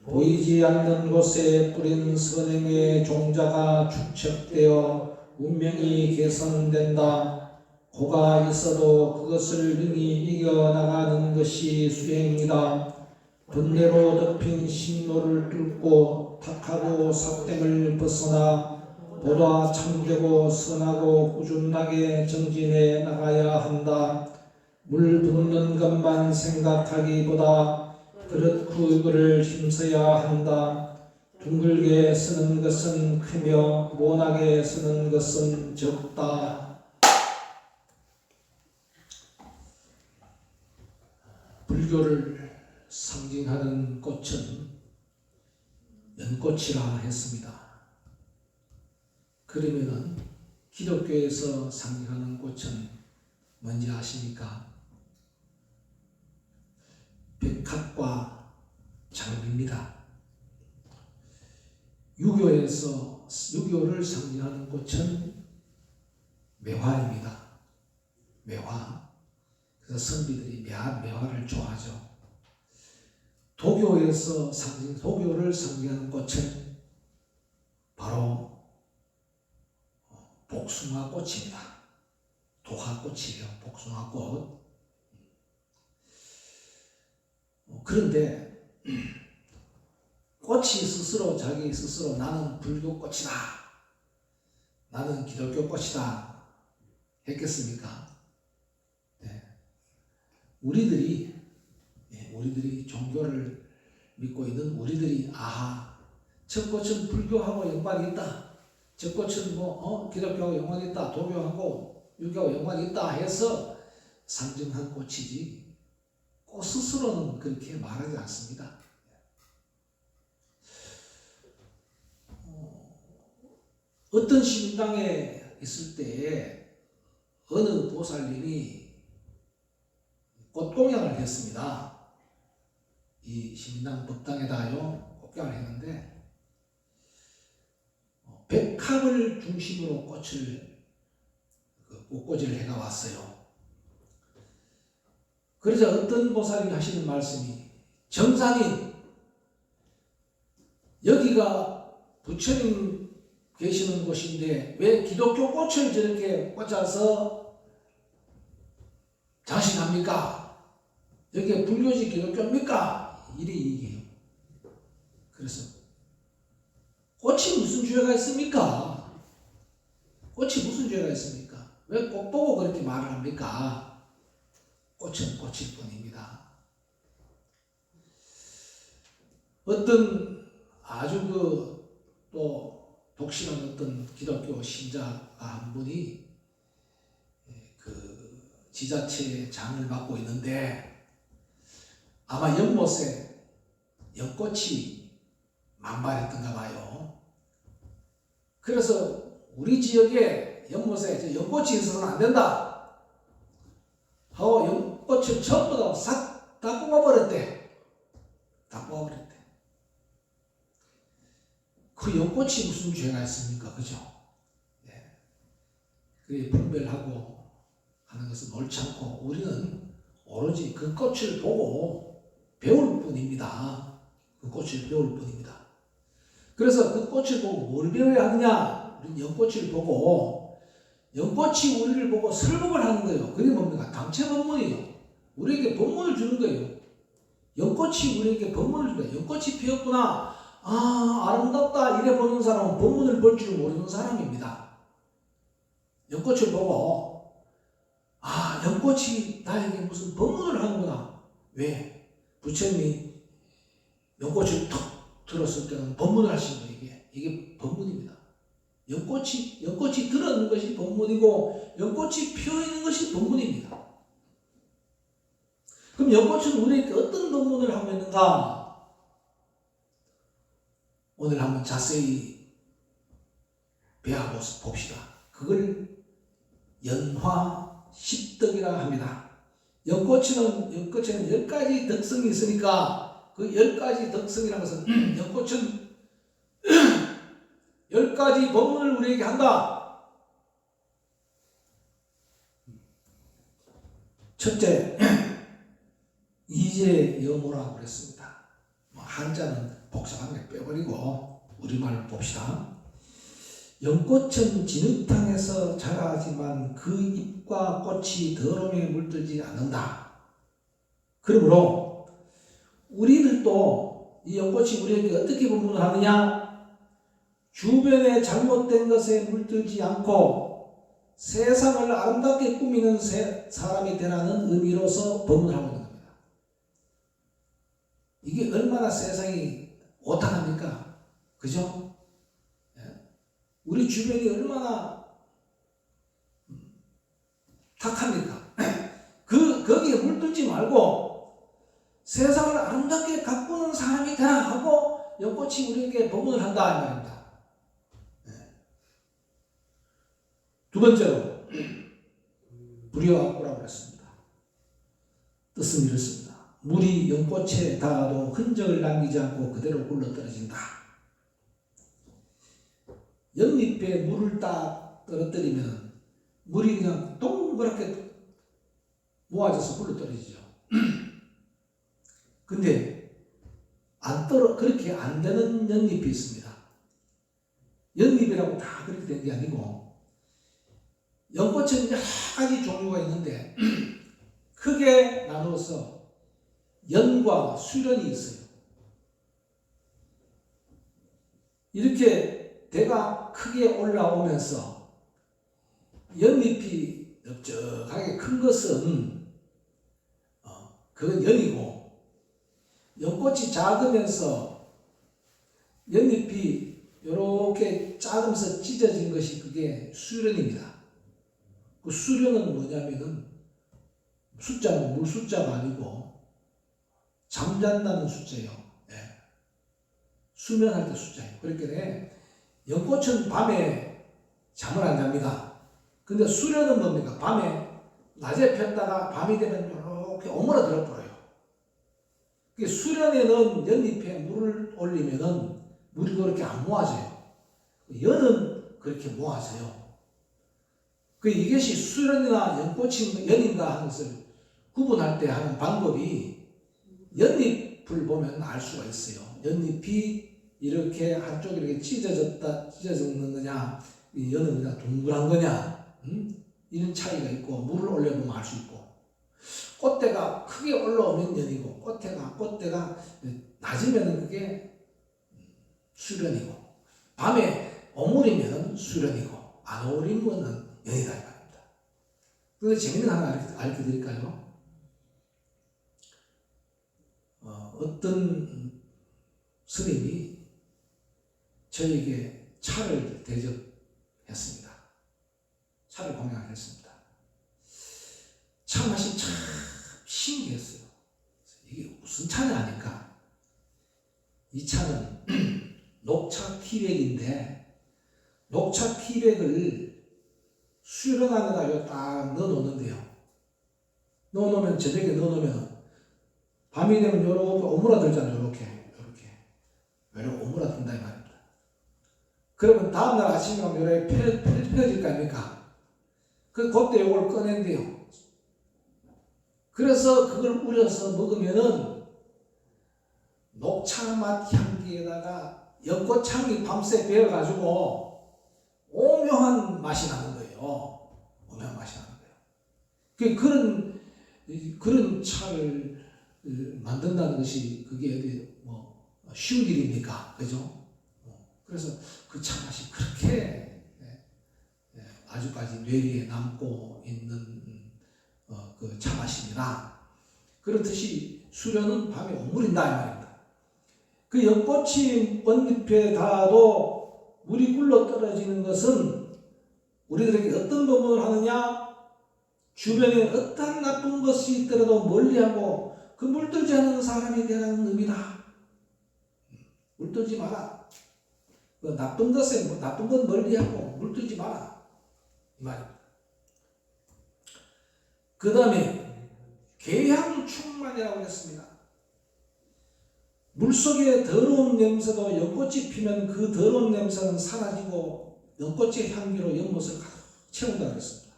보이지 않는 곳에 뿌린 선행의 종자가 축적되어 운명이 개선된다. 고가 있어도 그것을 능히 이겨나가는 것이 수행이다. 번뇌로 덮인 심로를 뚫고 탁하고 삭됨을 벗어나 보다 참되고 선하고 꾸준하게 정진해 나가야 한다. 물 붓는 것만 생각하기보다 그릇 구입을 힘써야 한다. 둥글게 쓰는 것은 크며 모나게 쓰는 것은 적다. 불교를 상징하는 꽃은 연꽃이라 했습니다. 그러면은 기독교에서 상징하는 꽃은 뭔지 아십니까? 백합과 장미입니다. 유교를 상징하는 꽃은 매화입니다. 매화. 그래서 선비들이 매화를 좋아하죠. 도교를 상징하는 꽃은 바로 복숭아꽃입니다. 도화꽃이에요. 복숭아꽃. 그런데 꽃이 자기 스스로 나는 불교꽃이다. 나는 기독교꽃이다. 했겠습니까? 네. 우리들이 종교를 믿고 있는 우리들이 저 꽃은 불교하고 연관이 있다. 저 꽃은 기독교하고 연관이 있다. 도교하고 유교하고 연관이 있다 해서 상징한 꽃이지 꽃 스스로는 그렇게 말하지 않습니다. 어떤 신당에 있을 때 어느 보살님이 꽃공양을 했습니다. 이 신당 법당에다요 꽃공양을 했는데 백합을 중심으로 꽃꽂이를 해가 왔어요. 그러자 어떤 보살이 하시는 말씀이 정사님 여기가 부처님 계시는 곳인데 왜 기독교 꽃을 저렇게 꽂아서 장식합니까? 여기가 불교지 기독교입니까? 이래 얘기해요. 그래서 꽃이 무슨 죄가 있습니까? 꽃이 무슨 죄가 있습니까? 왜 꽃 보고 그렇게 말을 합니까? 꽃은 꽃일 뿐입니다. 어떤 아주 또 독실한 어떤 기독교 신자가 한 분이 지자체의 장을 맡고 있는데 아마 연못에 연꽃이 만발했던가 봐요. 그래서 우리 지역에 연못에 연꽃이 있어서는 안 된다 하고 연꽃을 전부 다 싹 다 뽑아버렸대. 그 연꽃이 무슨 죄가 있습니까? 그죠? 네. 그게 분별하고 하는 것은 옳지 않고 우리는 오로지 그 꽃을 보고 배울 뿐입니다. 그 꽃을 배울 뿐입니다. 그래서 그 꽃을 보고 뭘 배워야 하느냐? 우리 연꽃을 보고, 연꽃이 우리를 보고 설법을 하는 거예요. 그게 뭡니까? 당체 법문이에요. 우리에게 법문을 주는 거예요. 연꽃이 우리에게 법문을 준다. 연꽃이 피었구나. 아, 아름답다. 이래 보는 사람은 법문을 볼 줄 모르는 사람입니다. 연꽃을 보고, 아, 연꽃이 나에게 무슨 법문을 하는구나. 왜? 부처님이 연꽃을 턱 들었을 때는 법문을 하신 거예요. 이게 법문입니다. 연꽃이 들었는 것이 법문이고, 연꽃이 피어있는 것이 법문입니다. 그럼 연꽃은 우리에게 어떤 법문을 하고 있는가? 오늘 한번 자세히 배워봅시다. 그걸 연화십덕이라 합니다. 연꽃에는 10가지 덕성이 있으니까 그 10가지 덕성이라는 것은 연꽃은 10가지 법문을 우리에게 한다. 첫째, 이재여모라고 그랬습니다. 한자는 복잡하게 빼버리고 우리말로 봅시다. 연꽃은 진흙탕에서 자라지만 그 잎과 꽃이 더러움에 물들지 않는다. 그러므로 우리들도 이 연꽃이 우리에게 어떻게 법문을 하느냐? 주변에 잘못된 것에 물들지 않고 세상을 아름답게 꾸미는 사람이 되라는 의미로서 법문을 하고 있는 겁니다. 이게 얼마나 세상이 오타합니까? 그죠? 우리 주변이 얼마나 탁합니까? 거기에 물들지 말고 세상을 아름답게 가꾸는 사람이 되라 하고 연꽃이 우리에게 법문을 한다 이 말입니다. 두 번째로 불여악구라고 했습니다. 뜻은 이렇습니다. 물이 연꽃에 닿아도 흔적을 남기지 않고 그대로 굴러떨어진다. 연잎에 물을 딱 떨어뜨리면 물이 그냥 동그랗게 모아져서 굴러떨어지죠. 근데 그렇게 안 되는 연잎이 있습니다. 연잎이라고 다 그렇게 된 게 아니고 연꽃은 여러 가지 종류가 있는데 크게 나누어서 연과 수련이 있어요. 이렇게 대가 크게 올라오면서 연잎이 넓적하게 큰 것은 그건 연이고, 연꽃이 작으면서 연잎이 이렇게 작으면서 찢어진 것이 그게 수련입니다. 그 수련은 뭐냐면은 숫자는 물숫자가 아니고 잠잔다는 숫자예요. 수면할 때 숫자예요. 그렇게 연꽃은 밤에 잠을 안 잡니다. 근데 수련은 뭡니까? 밤에 낮에 폈다가 밤이 되면 이렇게 오므라들어 버려요. 수련에는 연잎에 물을 올리면은 물이 그렇게 안 모아져요. 연은 그렇게 모아져요. 이것이 수련이나 연꽃이 연인가 하는 것을 구분할 때 하는 방법이 연잎을 보면 알 수가 있어요. 연잎이 이렇게 한쪽이 이렇게 찢어졌는 거냐, 연은 그냥 둥글한 거냐, 이런 차이가 있고, 물을 올려보면 알 수 있고, 꽃대가 크게 올라오면 연이고, 꽃대가 낮으면 그게 수련이고, 밤에 오므리면 수련이고, 안 오므리면 연이다 이 말입니다. 그런데 재밌는 하나 알려드릴까요? 어떤 스님이 저에게 차를 대접했습니다. 차를 공양했습니다. 차 맛이 참 신기했어요. 이게 무슨 차냐 하니까 이 차는 녹차 티백인데 녹차 티백을 수연 안에다가 딱 넣어놓는데요. 넣어놓으면 저녁에 넣어놓으면 밤이 되면 요렇게 오므라들잖아요. 요렇게 오므라든다 이 말입니다. 그러면 다음날 아침에 가면 요렇게 펴질 거 아닙니까? 그때 요걸 꺼낸대요. 그래서 그걸 우려서 먹으면은 녹차 맛 향기에다가 연꽃향이 밤새 배어가지고 오묘한 맛이 나는 거예요. 오묘한 맛이 나는 거예요. 그런 차를 만든다는 것이 그게 뭐 쉬운 일입니까? 그죠? 그래서 그 차 맛이 그렇게 아주까지 뇌리에 남고 있는 그 차 맛입니다. 그렇듯이 수련은 밤에 오므린다 이 말입니다. 그 연꽃이 꽃잎에 닿아도 물이 굴러 떨어지는 것은 우리들에게 어떤 도움을 하느냐? 주변에 어떠한 나쁜 것이 있더라도 멀리하고 그 물들지 않는 사람이 되라는 의미다. 물들지 마라. 그 나쁜 것 멀리하고 물들지 마라. 이 말입니다. 그 다음에 계향 충만이라고 했습니다. 물속에 더러운 냄새도 연꽃이 피면 그 더러운 냄새는 사라지고 연꽃의 향기로 연못을 가득 채운다 그랬습니다.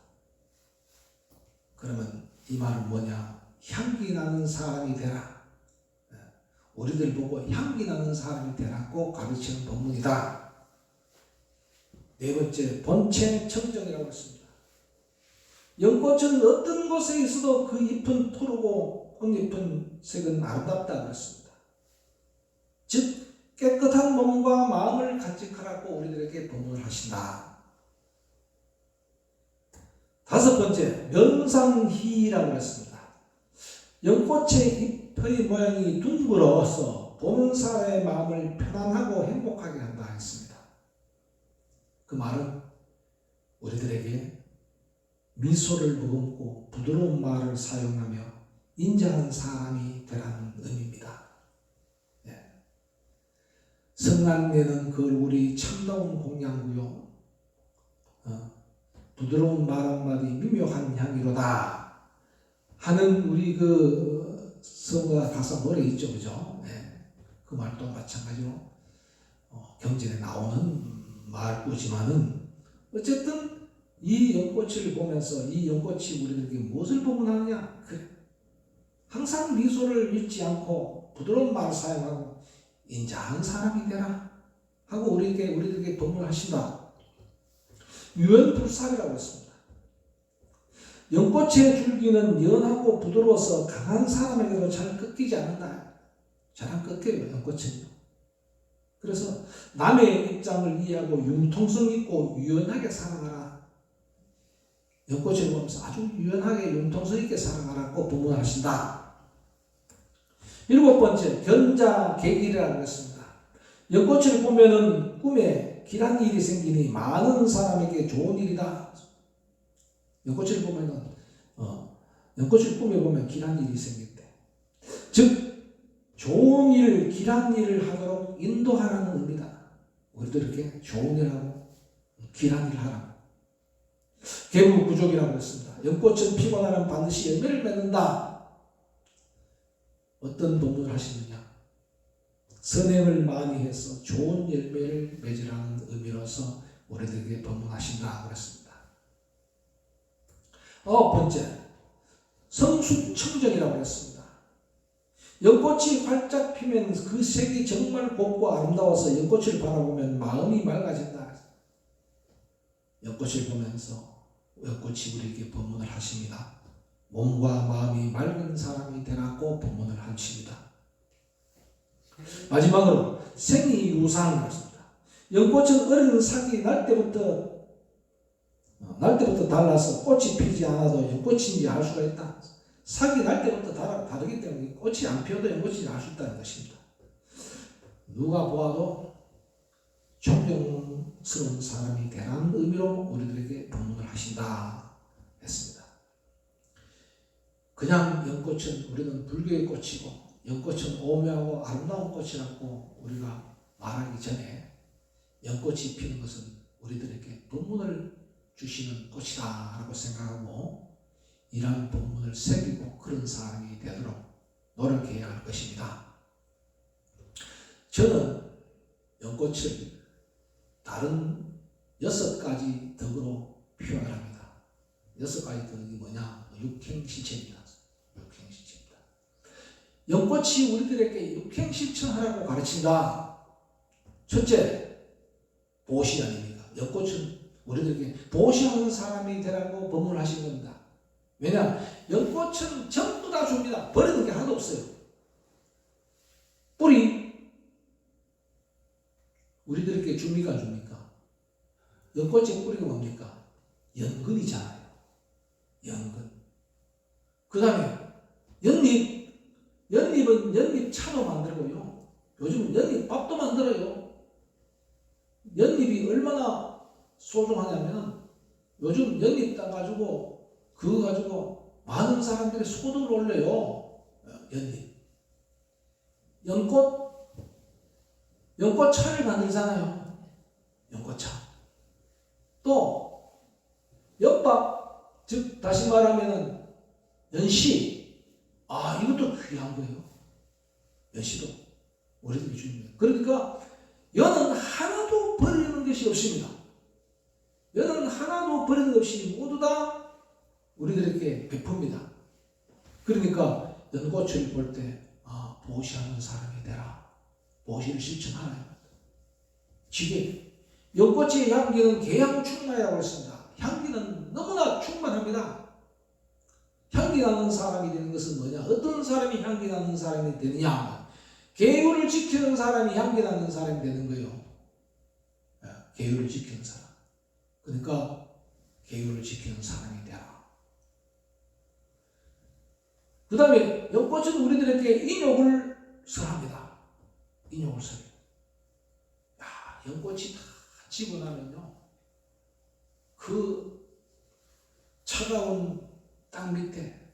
그러면 이 말은 뭐냐? 향기 나는 사람이 되라. 우리들 보고 향기 나는 사람이 되라고 가르치는 본문이다. 네 번째, 본체 청정이라고 했습니다. 연꽃은 어떤 곳에 있어도 그 잎은 푸르고 꽃잎은 색은 아름답다 그랬습니다. 즉 깨끗한 몸과 마음을 간직하라고 우리들에게 법문을 하신다. 다섯 번째, 명상희라고 했습니다. 연꽃의 잎의 모양이 둥그러워서 보는 사람의 마음을 편안하고 행복하게 한다 했습니다. 그 말은 우리들에게 미소를 머금고 부드러운 말을 사용하며 인자한 사람이 되라는 의미입니다. 성안내는 그 우리 참다운 공양구요. 부드러운 말 한마디 미묘한 향기로다 하는 우리 그 성가 가사 노래 있죠, 그죠? 그 말도 마찬가지로 경전에 나오는 말꾸지만은 어쨌든 이 연꽃을 보면서 이 연꽃이 우리들에게 무엇을 보문하느냐? 그래. 항상 미소를 잃지 않고 부드러운 말을 사용하고 인자한 사람이 되라 하고 우리들에게 법문하신다. 유연불살이라고 했습니다. 연꽃의 줄기는 연하고 부드러워서 강한 사람에게도 잘 꺾이지 않는다. 잘 안 꺾여요, 연꽃은요. 그래서 남의 입장을 이해하고 융통성 있고 유연하게 살아가라. 연꽃을 보면서 아주 유연하게 융통성 있게 살아가라고 법문하신다. 일곱 번째, 견자객일이라고 했습니다. 연꽃을 보면은 꿈에 길한 일이 생기니 많은 사람에게 좋은 일이다. 연꽃을 보면은 연꽃을 꿈에 보면 길한 일이 생긴대. 즉 좋은 일, 길한 일을 하도록 인도하라는 의미다. 우리들에게 좋은 일하고 길한 일을 하라고. 개무구족이라고 했습니다. 연꽃은 피고 나면 반드시 열매를 맺는다. 어떤 법문을 하시느냐? 선행을 많이 해서 좋은 열매를 맺으라는 의미로서 우리들에게 법문하신다 그랬습니다. 아홉 번째, 성숙청정이라고 했습니다. 연꽃이 활짝 피면 그 색이 정말 곱고 아름다워서 연꽃을 바라보면 마음이 맑아진다. 연꽃을 보면서 연꽃이 우리에게 법문을 하십니다. 몸과 마음이 맑은 사람이 되라고 법문을 하십니다. 마지막으로 생이유상이었습니다. 연꽃은 어린 삭이 날 때부터 달라서 꽃이 피지 않아도 연꽃인지 알 수가 있다. 삭이 날 때부터 다르기 때문에 꽃이 안 피어도 연꽃인지 알 수 있다는 것입니다. 누가 보아도 존경스러운 사람이 되라는 의미로 우리들에게 법문을 하신다 했습니다. 그냥 연꽃은 우리는 불교의 꽃이고 연꽃은 오묘하고 아름다운 꽃이라고 우리가 말하기 전에 연꽃이 피는 것은 우리들에게 법문을 주시는 꽃이다 라고 생각하고 이러한 법문을 새기고 그런 사람이 되도록 노력해야 할 것입니다. 저는 연꽃을 다른 6가지 덕으로 표현을 합니다. 6가지 덕이 뭐냐? 육행실천입니다. 연꽃이 우리들에게 육행실천하라고 가르친다. 첫째, 보시 아닙니까? 연꽃은 우리들에게 보시하는 사람이 되라고 법문하신 겁니다. 왜냐? 연꽃은 전부 다 줍니다. 버리는 게 하나도 없어요. 뿌리, 우리들에게 줍니까 안 줍니까? 연꽃의 뿌리가 뭡니까? 연근이잖아요. 연근. 그 다음에 연잎은 연잎차도 만들고요. 요즘 연잎밥도 만들어요. 연잎이 얼마나 소중하냐면 요즘 연잎 따가지고 그거 가지고 많은 사람들이 소득을 올려요. 연꽃차를 만들잖아요. 연꽃차. 또 엿밥, 즉 다시 말하면은 연시. 이것도 귀한 거예요. 연시도 우리들이 주는 거예요. 그러니까 연은 하나도 버리는 것이 없습니다. 연은 하나도 버리는 것 없이 모두 다 우리들에게 베풉니다. 그러니까 연꽃을 볼 때 보시하는 사람이 되라. 보시를 실천하라. 지게 연꽃의 향기는 개향충만이라고 했습니다. 향기는 너무나 충만합니다. 향기 나는 사람이 되는 것은 뭐냐? 어떤 사람이 향기 나는 사람이 되느냐? 계율을 지키는 사람이 향기 나는 사람이 되는 거예요. 계율을 지키는 사람. 그러니까 계율을 지키는 사람이 되라. 그 다음에 연꽃은 우리들에게 인욕을 설합니다. 인욕을 설해요. 연꽃이 다 지고 나면요, 그 차가운 땅 밑에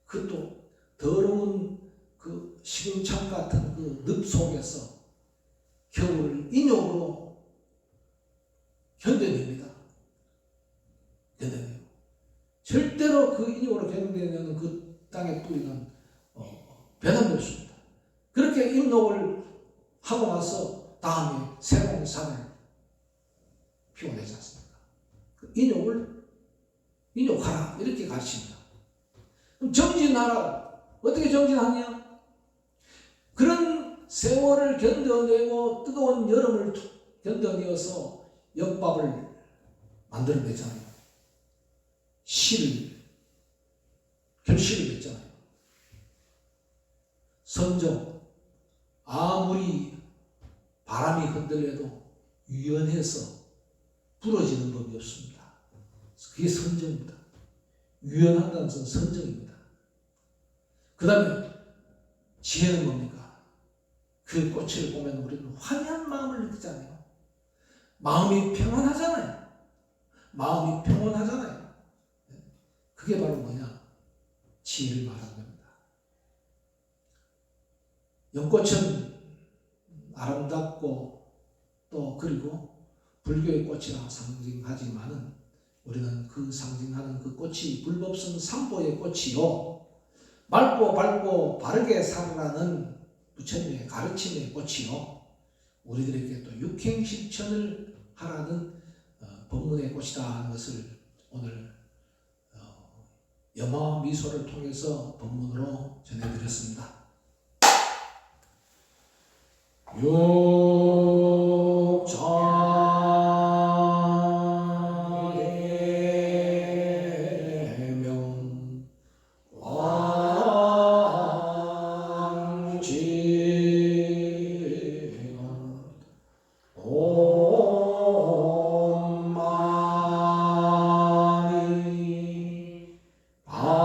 그것도 더러운 그 시궁창 같은 그 늪 속에서 겨울을 인욕으로 견뎌냅니다. 견뎌내요. 절대로 그 인욕으로 견뎌내는 그 땅의 뿌리는 변함없습니다. 그렇게 인욕을 하고 나서 다음에 새로운 산을 피워내지 않습니까? 그 인욕하라 이렇게 가르칩니다. 그럼 정진하라. 어떻게 정진하냐? 그런 세월을 견뎌내고 뜨거운 여름을 견뎌내어서 엿밥을 만들어내잖아요. 결실을 맺잖아요. 선정, 아무리 바람이 흔들려도 유연해서 부러지는 법이 없습니다. 그게 선정입니다. 유연한다는 것은 선정입니다. 그 다음에 지혜는 뭡니까? 그 꽃을 보면 우리는 환한 마음을 느끼잖아요. 마음이 평안하잖아요. 마음이 평온하잖아요. 그게 바로 뭐냐? 지혜를 말하는 겁니다. 연꽃은 아름답고 또 그리고 불교의 꽃이라 상징하지만은 우리는 그 상징하는 그 꽃이 불법성 삼보의 꽃이요, 맑고 밝고 바르게 살아라는 부처님의 가르침의 꽃이요, 우리들에게 또 육행실천을 하라는 법문의 꽃이다 하는 것을 오늘 염화미소를 통해서 법문으로 전해드렸습니다. 육자계명 왕지원 옴마니 반매훈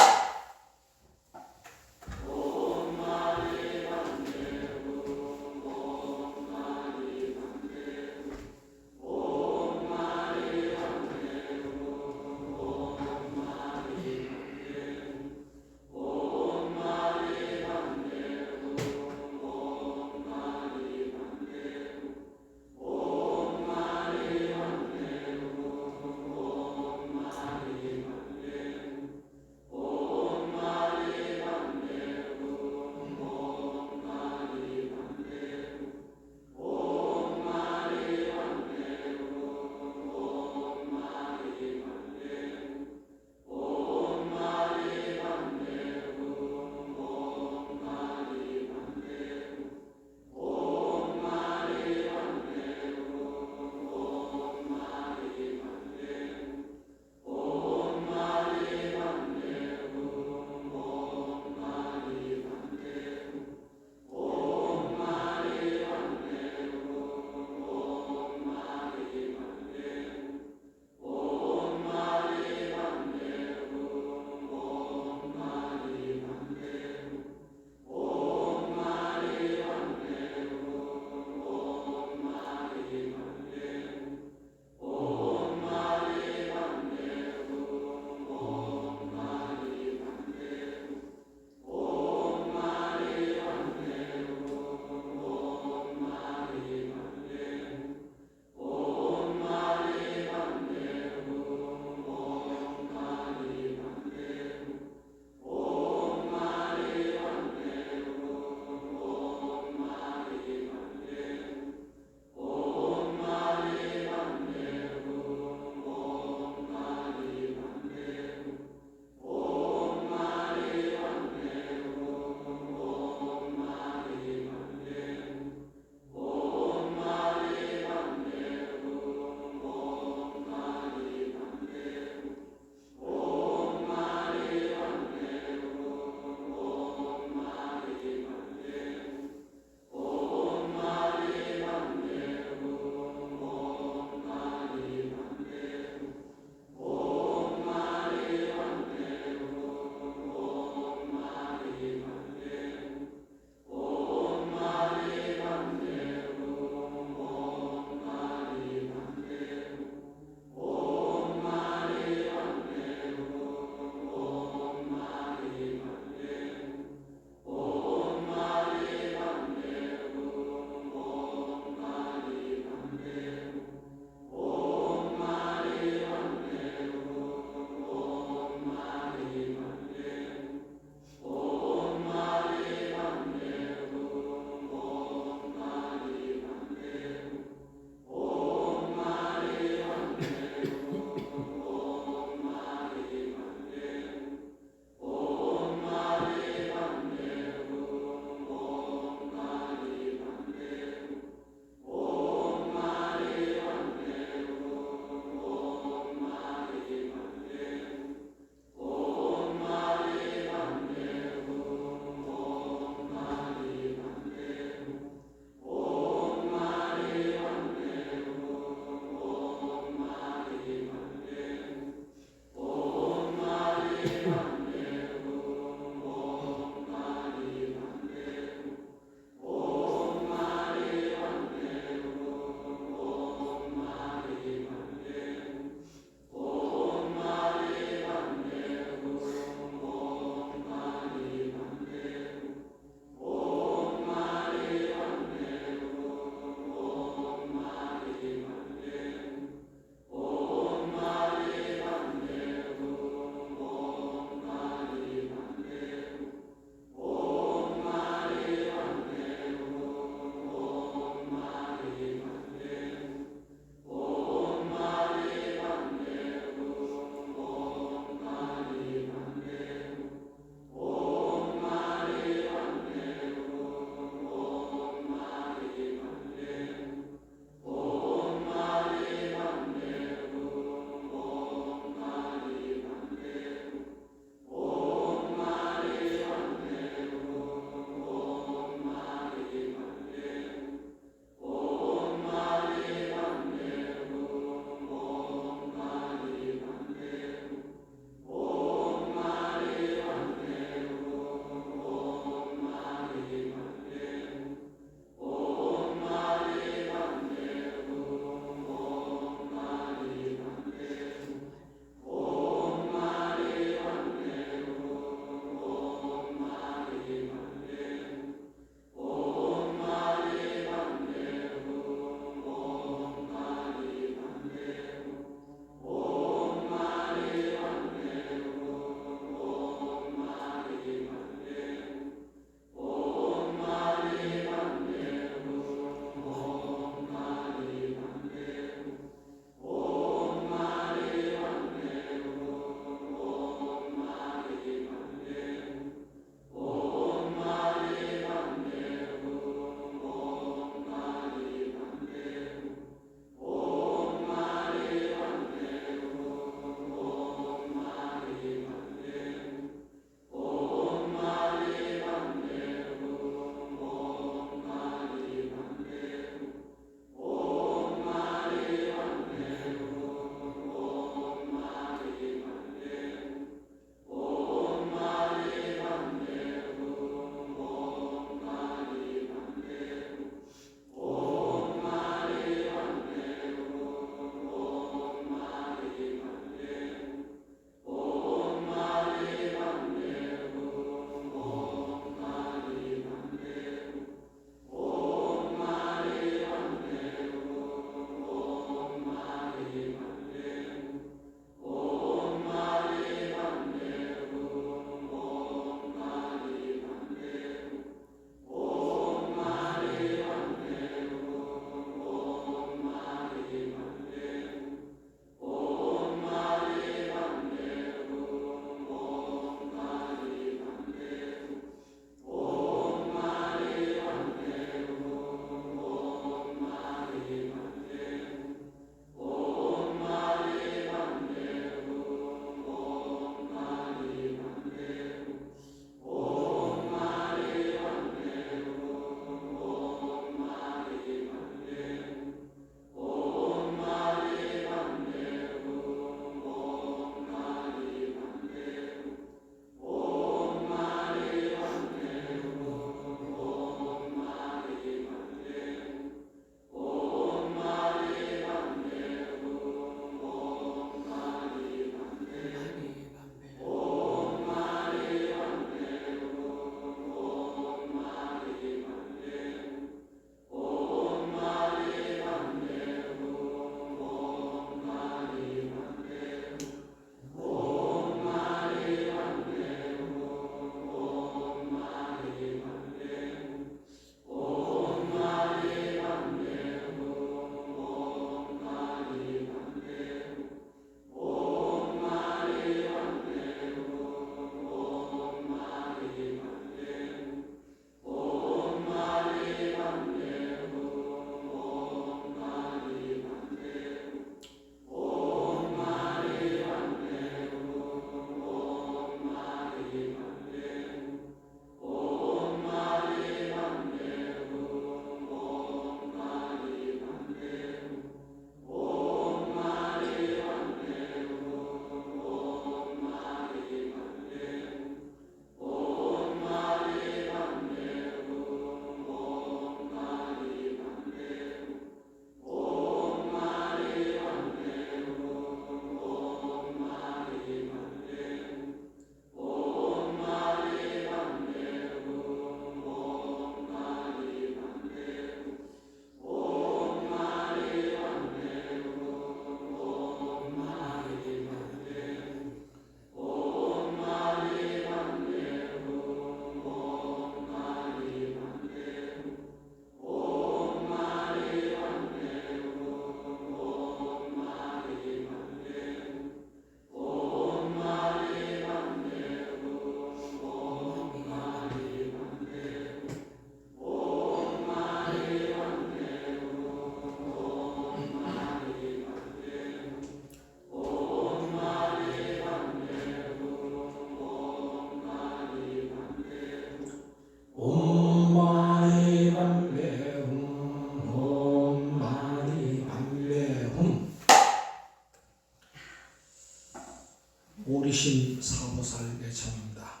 오리심 사보살의 참입니다.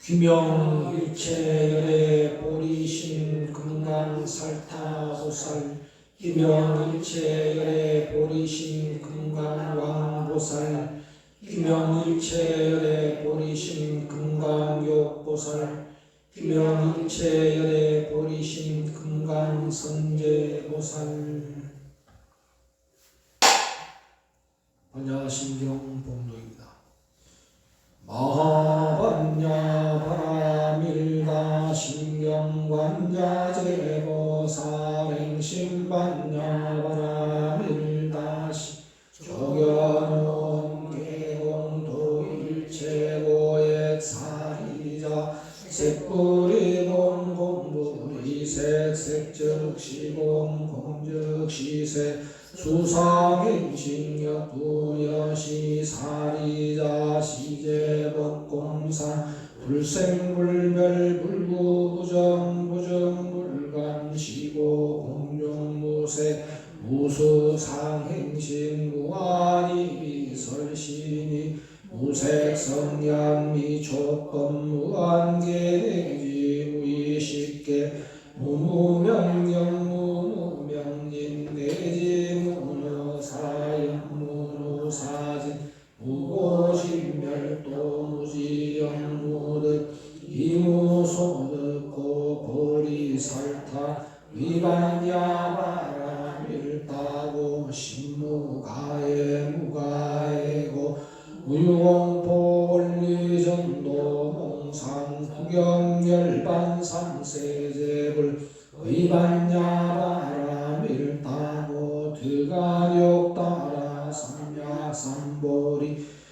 귀명일체열의 보리심 금강살타보살, 귀명일체열의 보리심 금강왕보살, 귀명일체열의 보리심 금강욕보살, 귀명일체열의 보리심 금강선제보살. 반야심경 봉도입니다. 마하반야 바라밀가 신경관자재보살행심반야 바라밀다시 조견온 개공도일체고액사리자 색불이공 공부리색 색즉시공 공즉시색 수상행신력 부여시 사리자 시제법공상 불생불멸 불구부정 부정불감시고 공중무색 무수상행신 무아리비설신이 무색성량미초법 무한계행지 무의식계 무무명령 무무명진 내지 무무사யம் 무무사진 무고신멸도 무지영 무득 이무소득고 보리살타 위반야바라밀다고 신무가에 무가에고 무유공포 원리전도 몽상 구경열반 삼세제불 의반야바라밀다고 드가욕따라 삼약삼보리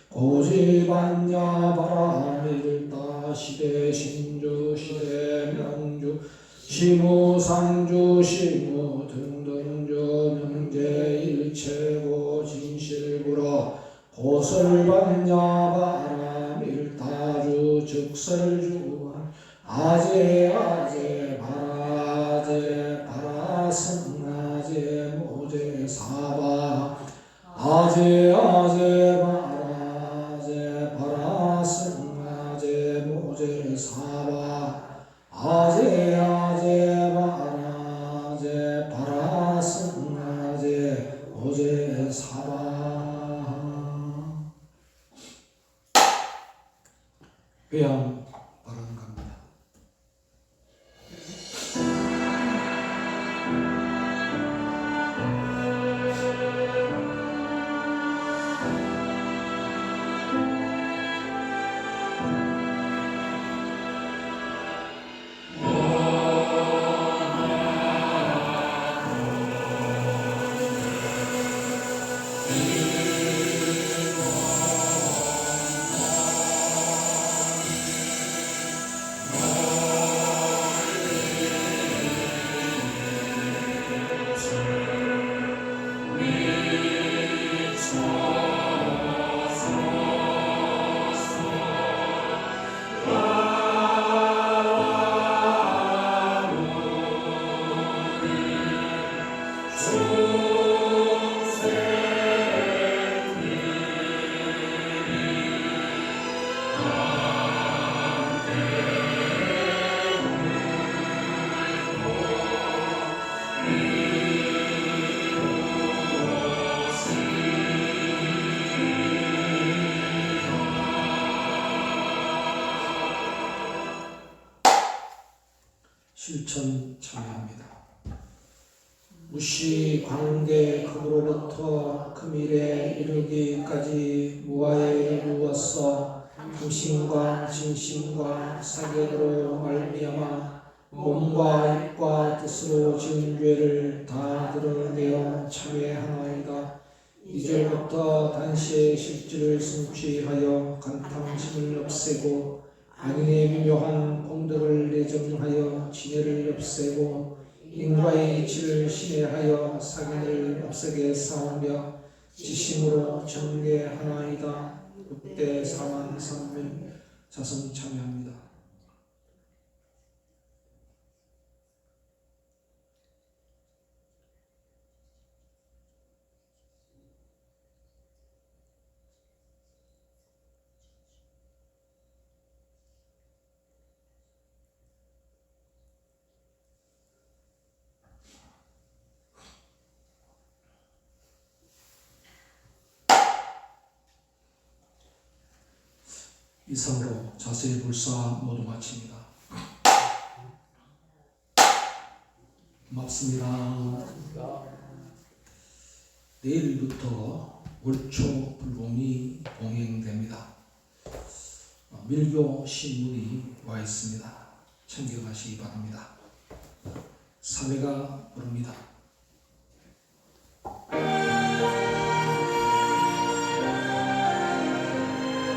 고지반야바라밀다 시대신주 시대명주 시무상주 시무 등등주 명제일체고 진실구로 고설반야바라밀다주 즉설주한 아제아제 바라제 바라승아제 모제사바 아제아제 바라제 바라승아제 모제사바 아제아제 바라제 바라승아제 모제사바. 회양 바라는 겁니다. 실천 참여합니다. 무시 관계 금으로부터 금일에 이르기까지 무아에 이루었어 당신과 진심과 사견으로 말미암아 몸과 입과 뜻으로 지은 죄를 다 드러내어 참회하나이다. 이제부터 단시의 실질을 성취하여 간탐심을 없애고 악인의 미묘한 공덕을 내정하여 진해를 없애고 인과의 이치를 신뢰하여 사견을 없애게 싸우며 지심으로 정례하나이다. 그때 사만 삼면 자성 참여합니다. 이상으로 자세히 불사 모두 마칩니다. 고맙습니다. 내일부터 월초 불공이 봉행됩니다. 밀교 신문이 와 있습니다. 챙겨가시기 바랍니다. 사회가 부릅니다.